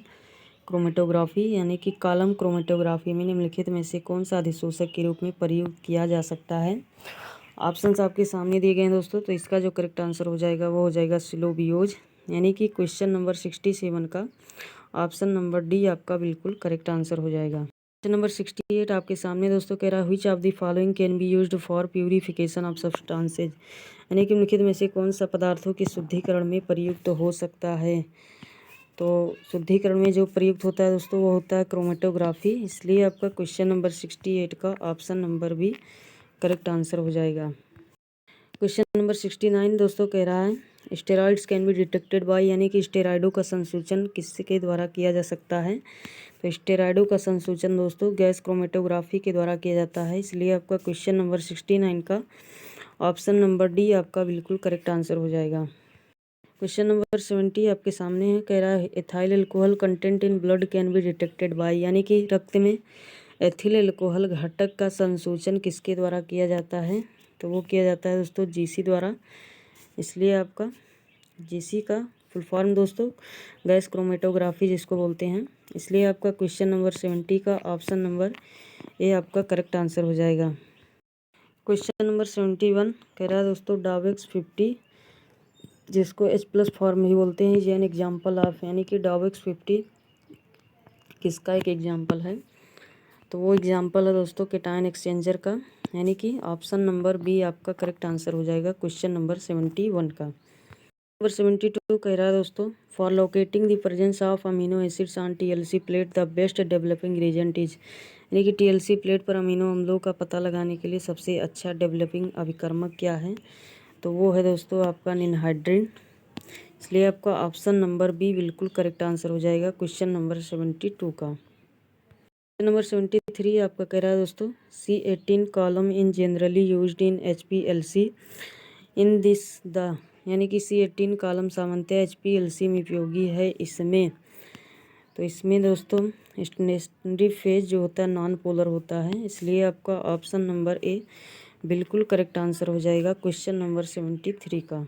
chromatography, यानी कि कॉलम क्रोमेटोग्राफी में निम्नलिखित में से कौन सा अधिशोषक के रूप में प्रयुक्त किया जा सकता है? ऑप्शंस आपके सामने दिए गए हैं दोस्तों, तो इसका जो करेक्ट आंसर हो जाएगा वो हो जाएगा सिलोबियोज, यानी कि क्वेश्चन नंबर 67 का ऑप्शन नंबर डी आपका बिल्कुल करेक्ट आंसर हो जाएगा। क्वेश्चन नंबर 68 आपके सामने दोस्तों कह रहा है which of the following can be used for purification of substances, यानी कि निम्नलिखित में से कौन सा पदार्थों के शुद्धिकरण में प्रयुक्त हो सकता है? तो शुद्धिकरण में जो प्रयुक्त होता है दोस्तों वो होता है क्रोमेटोग्राफी, इसलिए आपका क्वेश्चन नंबर 68 का ऑप्शन नंबर भी करेक्ट आंसर हो जाएगा। क्वेश्चन नंबर 69 दोस्तों कह रहा है steroids can be detected by, यानी कि स्टेरॉइडों का संसूचन किसके द्वारा किया जा सकता है? तो स्टेरॉइडों का संसूचन दोस्तों गैस क्रोमेटोग्राफी के द्वारा किया जाता है, इसलिए आपका क्वेश्चन नंबर 69 का ऑप्शन नंबर डी आपका बिल्कुल करेक्ट आंसर हो जाएगा। क्वेश्चन नंबर 70 आपके सामने है, कह रहा है ethyl alcohol content in blood can be detected by, यानी कि रक्त में एथिल अल्कोहल घटक का संसूचन किसके द्वारा किया जाता है? तो वो किया जाता है दोस्तों जीसी द्वारा, इसलिए आपका जीसी का फुल फॉर्म दोस्तों गैस क्रोमेटोग्राफी जिसको बोलते हैं, इसलिए आपका क्वेश्चन नंबर 70 का ऑप्शन नंबर ए आपका करेक्ट आंसर हो जाएगा। क्वेश्चन नंबर 71 कह रहा है दोस्तों डावेक्स 50 जिसको H+ फॉर्म ही बोलते हैं, ये एन एग्जाम्पल ऑफ, यानी कि डावेक्स 50 किसका एक एग्जाम्पल है? तो वो एग्जाम्पल है दोस्तों केटायन एक्सचेंजर का, यानी कि ऑप्शन नंबर बी आपका करेक्ट आंसर हो जाएगा क्वेश्चन नंबर 71 का। नंबर 72 कह रहा है दोस्तों for locating the presence of amino acids on TLC plate the best developing reagent is, यानी कि TLC प्लेट पर अमीनो अम्लों का पता लगाने के लिए सबसे अच्छा डेवलपिंग अभिकर्मक क्या है? तो वो है दोस्तों आपका निनहाइड्रिन, इसलिए आपका ऑप्शन नंबर बी बिल्कुल करेक्ट आंसर हो जाएगा क्वेश्चन नंबर 72 का। नंबर 73 आपका कह रहा है दोस्तों C18 column in generally used in HPLC in this the, यानी कि C18 कॉलम सामान्यतः HPLC में उपयोगी है इसमें, तो इसमें दोस्तों स्टेशनरी फेज जो होता है नॉन पोलर होता है, इसलिए आपका ऑप्शन नंबर ए बिल्कुल करेक्ट आंसर हो जाएगा क्वेश्चन नंबर 73 का।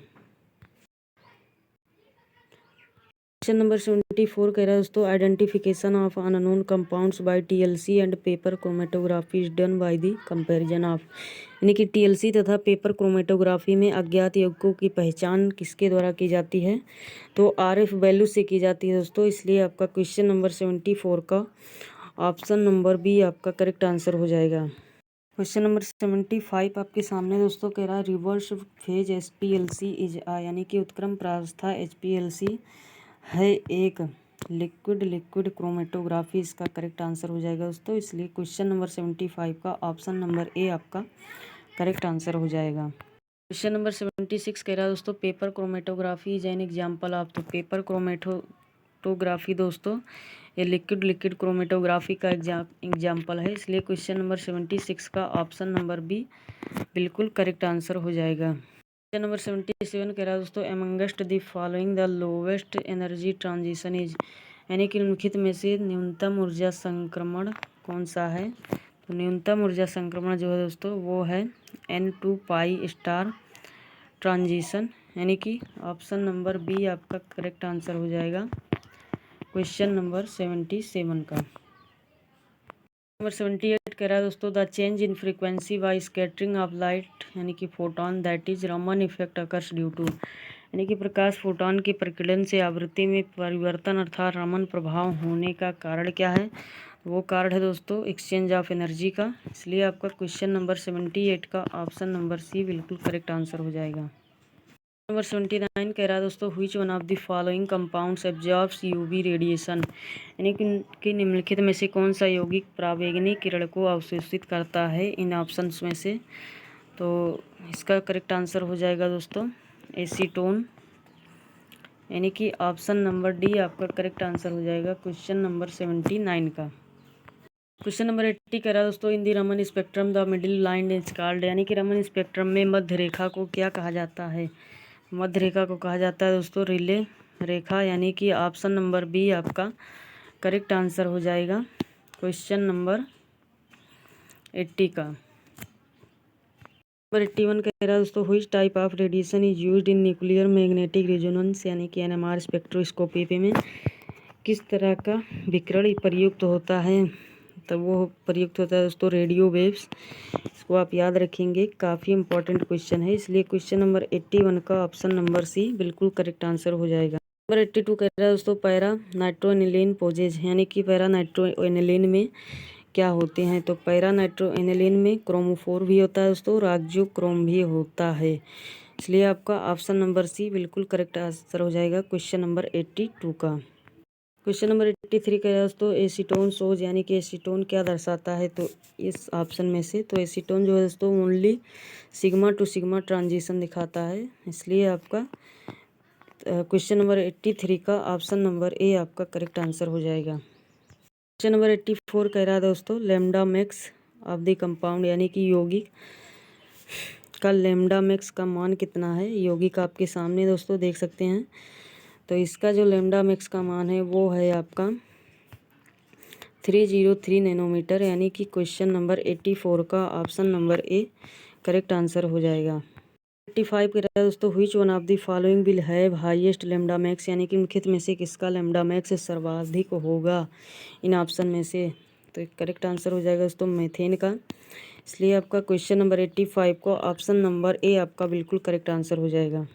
क्वेश्चन नंबर 74 कह रहा है दोस्तों identification of unknown compounds by TLC and paper chromatography is done by the comparison of, यानी कि TLC तथा पेपर क्रोमेटोग्राफी में अज्ञात यौगिकों की पहचान किसके द्वारा की जाती है? तो RF वैल्यू से की जाती है दोस्तों, इसलिए आपका क्वेश्चन नंबर 74 का ऑप्शन नंबर बी आपका करेक्ट आंसर हो जाएगा। क्वेश्चन नंबर 75 आपके सामने दोस्तों कह रहा है रिवर्स फेज HPLC इज आ, यानी कि उत्क्रम प्रावस्था HPLC है एक लिक्विड लिक्विड क्रोमेटोग्राफी इसका करेक्ट आंसर हो जाएगा दोस्तों, इसलिए क्वेश्चन नंबर 75 का ऑप्शन नंबर ए आपका करेक्ट आंसर हो जाएगा। क्वेश्चन नंबर 76 कह रहा है दोस्तों paper chromatography is an example of, तो पेपर क्रोमेटोग्राफी दोस्तों ये लिक्विड लिक्विड क्रोमेटोग्राफी का एग्जाम्पल है, इसलिए क्वेश्चन नंबर 76 का ऑप्शन नंबर बी बिल्कुल करेक्ट आंसर हो जाएगा। क्वेश्चन नंबर 77 कह रहा है दोस्तों amongst the following the lowest energy transition is, यानी कि निम्नलिखित में से न्यूनतम ऊर्जा संक्रमण कौन सा है? तो न्यूनतम ऊर्जा संक्रमण जो है दोस्तों वो है N2 पाई स्टार ट्रांजिशन, यानी कि ऑप्शन नंबर बी आपका करेक्ट आंसर हो जाएगा क्वेश्चन नंबर 77 का। नंबर 78 कह रहा है दोस्तों the change in frequency by scattering of light, यानी कि photon that is Raman effect occurs due to, यानी कि प्रकाश फोटॉन की प्रकीर्णन से आवृत्ति में परिवर्तन अर्थात रमन प्रभाव होने का कारण क्या है? वो कारण है दोस्तों एक्सचेंज ऑफ एनर्जी का। इसलिए आपका क्वेश्चन नंबर 78 का ऑप्शन नंबर सी बिल्कुल करेक्ट आंसर हो जाएगा। नंबर 79 कह रहा है दोस्तों, which one of the following compounds absorbs UV radiation, यानी कि निम्नलिखित में से कौन सा यौगिक पराबैंगनी किरण को अवशोषित करता है इन ऑप्शंस में से? तो इसका करेक्ट आंसर हो जाएगा दोस्तों एसीटोन, यानी कि ऑप्शन नंबर डी आपका करेक्ट आंसर हो जाएगा क्वेश्चन नंबर 79 का। क्वेश्चन नंबर 80 कह रहा है दोस्तों, in the Raman spectrum the middle line is called, यानी कि रमन स्पेक्ट्रम में मध्य रेखा को क्या कहा जाता है? मध्य रेखा को कहा जाता है दोस्तों रिले रेखा, यानी कि ऑप्शन नंबर बी आपका करेक्ट आंसर हो जाएगा क्वेश्चन नंबर 80 का। नंबर 81 कह रहा है दोस्तों, which type of radiation is used in nuclear magnetic resonance, यानी कि एनएमआर स्पेक्ट्रोस्कोपी में किस तरह का विकिरण प्रयुक्त होता है? तब वो प्रयुक्त होता है दोस्तों रेडियो वेव्स। इसको आप याद रखेंगे, काफ़ी इंपॉर्टेंट क्वेश्चन है, इसलिए क्वेश्चन नंबर 81 का ऑप्शन नंबर सी बिल्कुल करेक्ट आंसर हो जाएगा। नंबर 82 कह रहा है दोस्तों, पैरा नाइट्रोएनिलीन पोजेज, यानी कि पैरा नाइट्रोएनिलीन में क्या होते हैं? तो पैरा नाइट्रोएनिलीन में क्रोमोफोर भी होता है दोस्तों, राक्जो क्रोम भी होता है, इसलिए आपका ऑप्शन नंबर सी बिल्कुल करेक्ट आंसर हो जाएगा क्वेश्चन नंबर 82 का। क्वेश्चन नंबर 83 का दोस्तों, एसीटोन सोज, यानी कि एसीटोन क्या दर्शाता है? तो इस ऑप्शन में से तो एसीटोन जो है दोस्तों only sigma two sigma transition दिखाता है, इसलिए आपका क्वेश्चन नंबर 83 का ऑप्शन नंबर ए आपका करेक्ट आंसर हो जाएगा। क्वेश्चन नंबर 84 कह रहा है दोस्तों, lambda max of the compound, यानी कि यौगिक का लेमडा मैक्स का मान कितना है? यौगिक आपके सामने दोस्तों देख सकते हैं, तो इसका जो लेमडा मैक्स का मान है वो है आपका 303 नैनोमीटर, यानी कि क्वेश्चन नंबर 84 का option number A correct answer हो जाएगा। 85 कह रहा है दोस्तों, which one of the following will have highest lambda max, यानी कि निम्नलिखित में से किसका लेमडा मैक्स सर्वाधिक होगा इन ऑप्शन में से? तो करेक्ट आंसर हो जाएगा दोस्तों मेथेन का, इसलिए आपका क्वेश्चन नंबर 85 को ऑप्शन नंबर ए आपका बिल्कुल करेक्ट आंसर हो जाएगा।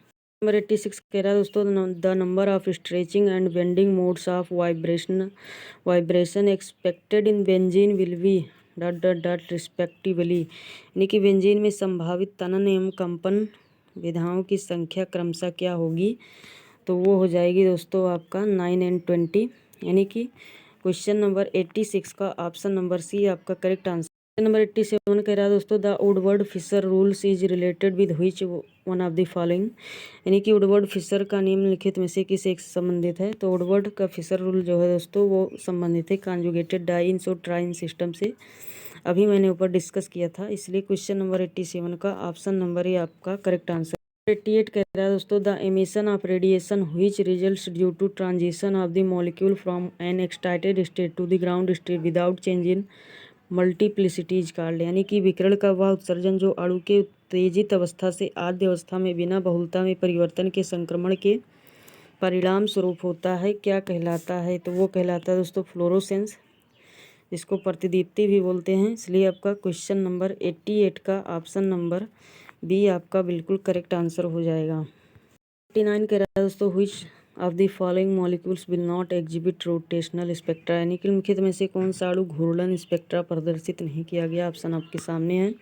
नंबर 86 कह रहा है दोस्तों, the number of stretching and bending modes of vibration expected in benzene will be dot respectively, यानी कि बेंजीन में संभावित तनन एवं कंपन विधाओं की संख्या क्रमशः क्या होगी? तो वो हो जाएगी दोस्तों आपका 9 और 20, यानी कि क्वेश्चन नंबर 86 का ऑप्शन नंबर सी आपका करेक्ट आंसर। नंबर 87 कह रहा है दोस्तों, the Woodward Fisher rules is related with which one of the following, यानी कि वुडवर्ड फिशर का निम्नलिखित में से किस एक संबंधित है? तो वुडवर्ड का फिशर रूल जो है दोस्तों वो संबंधित है कॉन्जुगेटेड डाइन्स और ट्राइन सिस्टम से, अभी मैंने ऊपर डिस्कस किया था, इसलिए क्वेश्चन नंबर 87 का ऑप्शन नंबर ए आपका करेक्ट आंसर। 88 कह रहा है दोस्तों, the emission of radiation which results due to transition of the molecule from an excited state to the ground state without change in multiplicity is called, यानी कि विकिरण का वह उत्सर्जन जो अणु के उत्तेजित अवस्था से आद्य अवस्था में बिना बहुलता में परिवर्तन के संक्रमण के परिणाम स्वरूप होता है, क्या कहलाता है? तो वो कहलाता है दोस्तों फ्लोरोसेंस, जिसको प्रतिदीप्ति भी बोलते हैं, इसलिए आपका क्वेश्चन नंबर 88 का ऑप्शन नंबर बी आपका बिल्कुल करेक्ट आंसर हो जाएगा। 89 कह रहा है दोस्तों, which of the following molecules will not exhibit rotational spectra, यानी कि निम्नलिखित में से कौन सा अणु घूर्णन स्पेक्ट्रा प्रदर्शित नहीं किया गया? ऑप्शन आपके सामने है,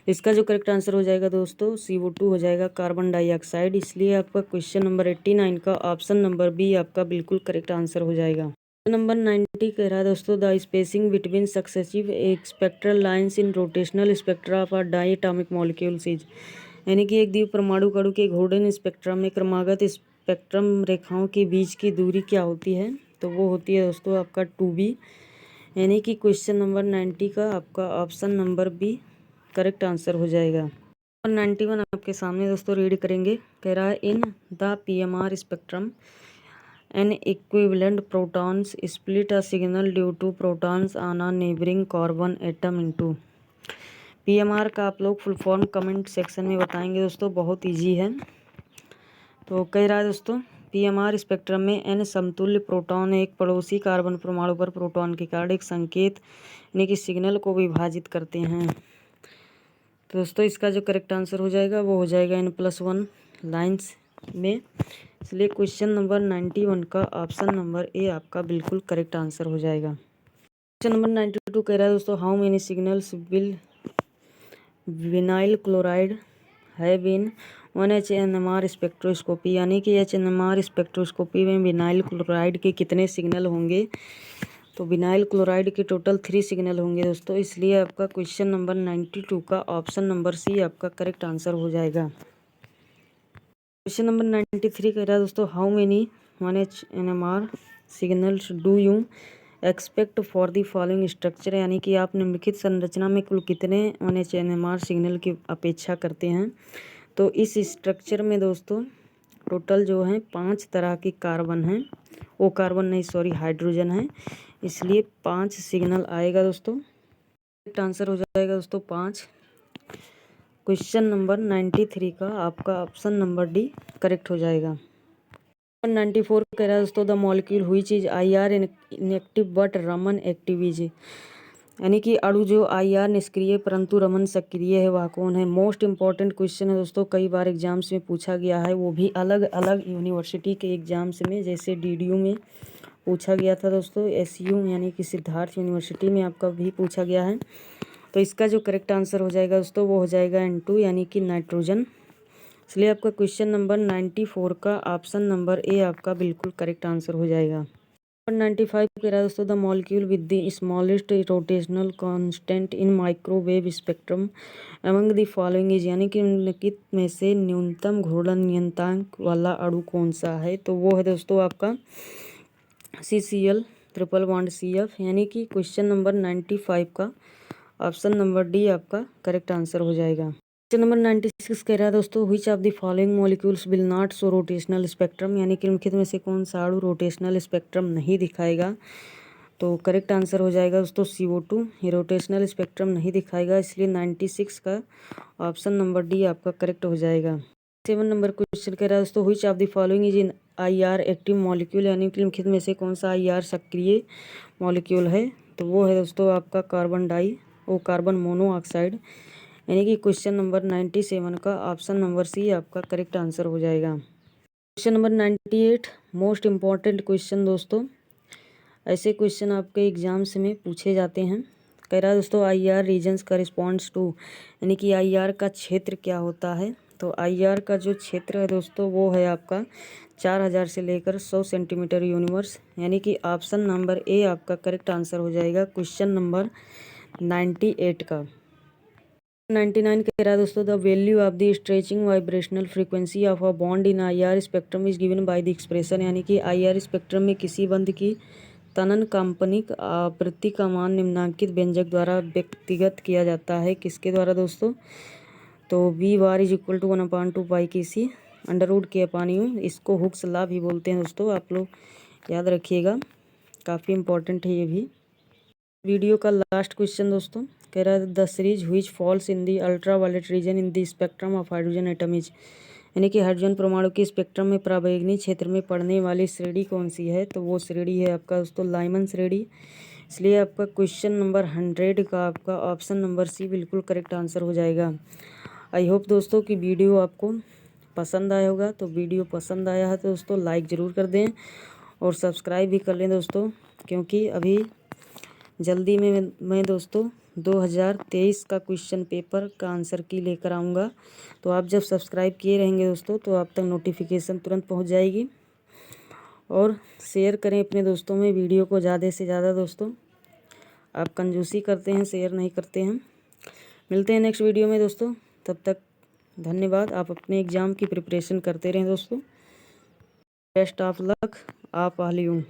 इसका जो करेक्ट आंसर हो जाएगा दोस्तों CO2 हो जाएगा, कार्बन डाइऑक्साइड, इसलिए आपका क्वेश्चन नंबर 89 का ऑप्शन नंबर बी आपका बिल्कुल करेक्ट आंसर हो जाएगा। नंबर 90 कह रहा है दोस्तों, the spacing between successive spectral lines in rotational spectra of diatomic molecules is, यानी कि एक द्विपरमाणु अणु के घूर्णन स्पेक्ट्रम में क्रमागत स्पेक्ट्रम रेखाओं के बीच की दूरी क्या होती है? तो वो होती है दोस्तों आपका 2b, यानी कि क्वेश्चन नंबर 90 का आपका option number B correct answer हो जाएगा। 91 आपके सामने दोस्तों रीड करेंगे, कह रहा है in the PMR spectrum an equivalent protons split a signal due to protons on a neighbouring carbon atom into. PMR का आप लोग फुल फॉर्म कमेंट सेक्शन में बताएंगे दोस्तों, बहुत इजी है। तो कह रहा है दोस्तों, PMR स्पेक्ट्रम में n समतुल्य प्रोटॉन एक पड़ोसी कार्बन परमाणु पर प्रोटॉन के कारण एक संकेत यानी कि सिग्नल को विभाजित करते हैं। तो दोस्तों इसका जो करेक्ट आंसर हो जाएगा वो हो जाएगा n+1 लाइन्स, में, इसलिए क्वेश्चन नंबर 91 का ऑप्शन नंबर ए आपका बिल्कुल करेक्ट आंसर हो जाएगा। क्वेश्चन नंबर 92 कह रहा है दोस्तों, how many signals will vinyl chloride have in 1 spectroscopy, यानी कि HNMR स्पेक्ट्रोस्कोपी में विनाइल क्लोराइड के कितने सिग्नल होंगे। तो विनाइल क्लोराइड के टोटल 3 सिग्नल होंगे दोस्तों, इसलिए आपका क्वेश्चन नंबर 92 का ऑप्शन नंबर सी आपका करेक्ट आंसर हो जाएगा। क्वेश्चन नंबर 93 कह रहा है दोस्तों, how many 1HNMR signals do you expect for the following structure, यानी कि आप निम्नलिखित संरचना में कुल कितने 1HNMR सिग्नल की अपेक्षा करते हैं। तो इस स्ट्रक्चर में दोस्तों टोटल जो है 5 तरह की कार्बन हैं, वो कार्बन नहीं सॉरी हाइड्रोजन है, इसलिए 5 सिग्नल आएगा दोस्तों। करेक्ट आंसर हो जाएगा दोस्तों 5। क्वेश्चन नंबर 93 का आपका ऑप्शन नंबर डी करेक्ट हो जाएगा। 94 कह रहा है दोस्तों, the molecule which is IR inactive but Raman active is, यानी कि अणु जो IR निष्क्रिय परंतु रमन सक्रिय है वह कौन है। मोस्ट इंपॉर्टेंट क्वेश्चन है दोस्तों, कई बार एग्जाम्स में पूछा गया है, वो भी अलग अलग यूनिवर्सिटी के एग्जाम्स में, जैसे DDU में पूछा गया था दोस्तों, SU यानी कि सिद्धार्थ यूनिवर्सिटी में आपका भी पूछा गया है। तो इसका जो करेक्ट आंसर हो जाएगा दोस्तों वो हो जाएगा N2 यानी कि नाइट्रोजन, इसलिए आपका क्वेश्चन नंबर 94 का ऑप्शन नंबर ए आपका बिल्कुल करेक्ट आंसर हो जाएगा। नंबर 95 कह रहा है दोस्तों, the molecule with the smallest rotational constant in microwave spectrum among the following is, यानी कि निम्नलिखित में से न्यूनतम घूर्णन नियतांक वाला अणु कौन सा है। तो वो है दोस्तों आपका CCl ट्रिपल बॉन्ड CF, यानी कि क्वेश्चन नंबर 95 का ऑप्शन नंबर डी आपका करेक्ट आंसर हो जाएगा। क्वेश्चन नंबर 96 कह रहा है दोस्तों, which of the following molecules will not show rotational spectrum, यानी कि निम्नलिखित में से कौन सा अणु रोटेशनल स्पेक्ट्रम नहीं दिखाएगा। तो करेक्ट आंसर हो जाएगा दोस्तों CO2, ये रोटेशनल स्पेक्ट्रम नहीं दिखाएगा, इसलिए 96 का ऑप्शन नंबर डी आपका करेक्ट हो जाएगा। 7 नंबर क्वेश्चन कह रहा है दोस्तों, which of the following is in IR active molecule, यानी कि निम्नलिखित में से कौन सा IR सक्रिय मॉलिक्यूल है। तो वो है दोस्तों आपका कार्बन मोनोऑक्साइड, यानी कि क्वेश्चन नंबर 97 का ऑप्शन नंबर सी आपका करेक्ट आंसर हो जाएगा। Question number 98 most important question दोस्तों, ऐसे क्वेश्चन आपके एग्जाम्स में पूछे जाते हैं। कह रहा है दोस्तों, IR रीजन्स का रिस्पॉन्स टू, यानी कि IR का क्षेत्र क्या होता है। तो IR का जो क्षेत्र है दोस्तों वो है आपका 4000 से लेकर 100 सेंटीमीटर यूनिवर्स, यानी कि ऑप्शन नंबर ए आपका करेक्ट आंसर हो जाएगा क्वेश्चन नंबर 98 का। 99 कह रहा है दोस्तों, the value of the stretching vibrational frequency of a bond in IR spectrum is given by the expression, यानी कि IR स्पेक्ट्रम में किसी बंध की तनन काल्पनिक आवृत्ति का मान निम्नांकित व्यंजक द्वारा व्यक्तिगत किया जाता है। किसके द्वारा दोस्तों। तो V bar is equal to 1/2 pi KC √K/U, इसको हुक्स लॉ भी बोलते हैं दोस्तों, आप लोग याद रखिएगा, काफ़ी इंपॉर्टेंट है ये भी। वीडियो का लास्ट क्वेश्चन दोस्तों, कह रहा है the series which falls in the ultraviolet region in the spectrum of hydrogen atom is, यानी कि हाइड्रोजन परमाणु के स्पेक्ट्रम में पराबैंगनी क्षेत्र में पड़ने वाली श्रेणी कौन सी है। तो वो श्रेणी है आपका दोस्तों लाइमन श्रेणी, इसलिए आपका क्वेश्चन नंबर 100 का आपका ऑप्शन नंबर सी बिल्कुल करेक्ट आंसर हो जाएगा। आई होप दोस्तों कि वीडियो आपको पसंद आया होगा। तो वीडियो पसंद आया है तो दोस्तों लाइक ज़रूर कर दें और सब्सक्राइब भी कर लें दोस्तों, क्योंकि अभी जल्दी में मैं दोस्तों 2023 का क्वेश्चन पेपर का आंसर की लेकर आऊँगा। तो आप जब सब्सक्राइब किए रहेंगे दोस्तों तो आप तक नोटिफिकेशन तुरंत पहुंच जाएगी। और शेयर करें अपने दोस्तों में वीडियो को ज़्यादा से ज़्यादा दोस्तों, आप कंजूसी करते हैं, शेयर नहीं करते हैं। मिलते हैं नेक्स्ट वीडियो में दोस्तों, तब तक धन्यवाद। आप अपने एग्ज़ाम की प्रिपरेशन करते रहें दोस्तों। बेस्ट ऑफ लक आप ऑल यू।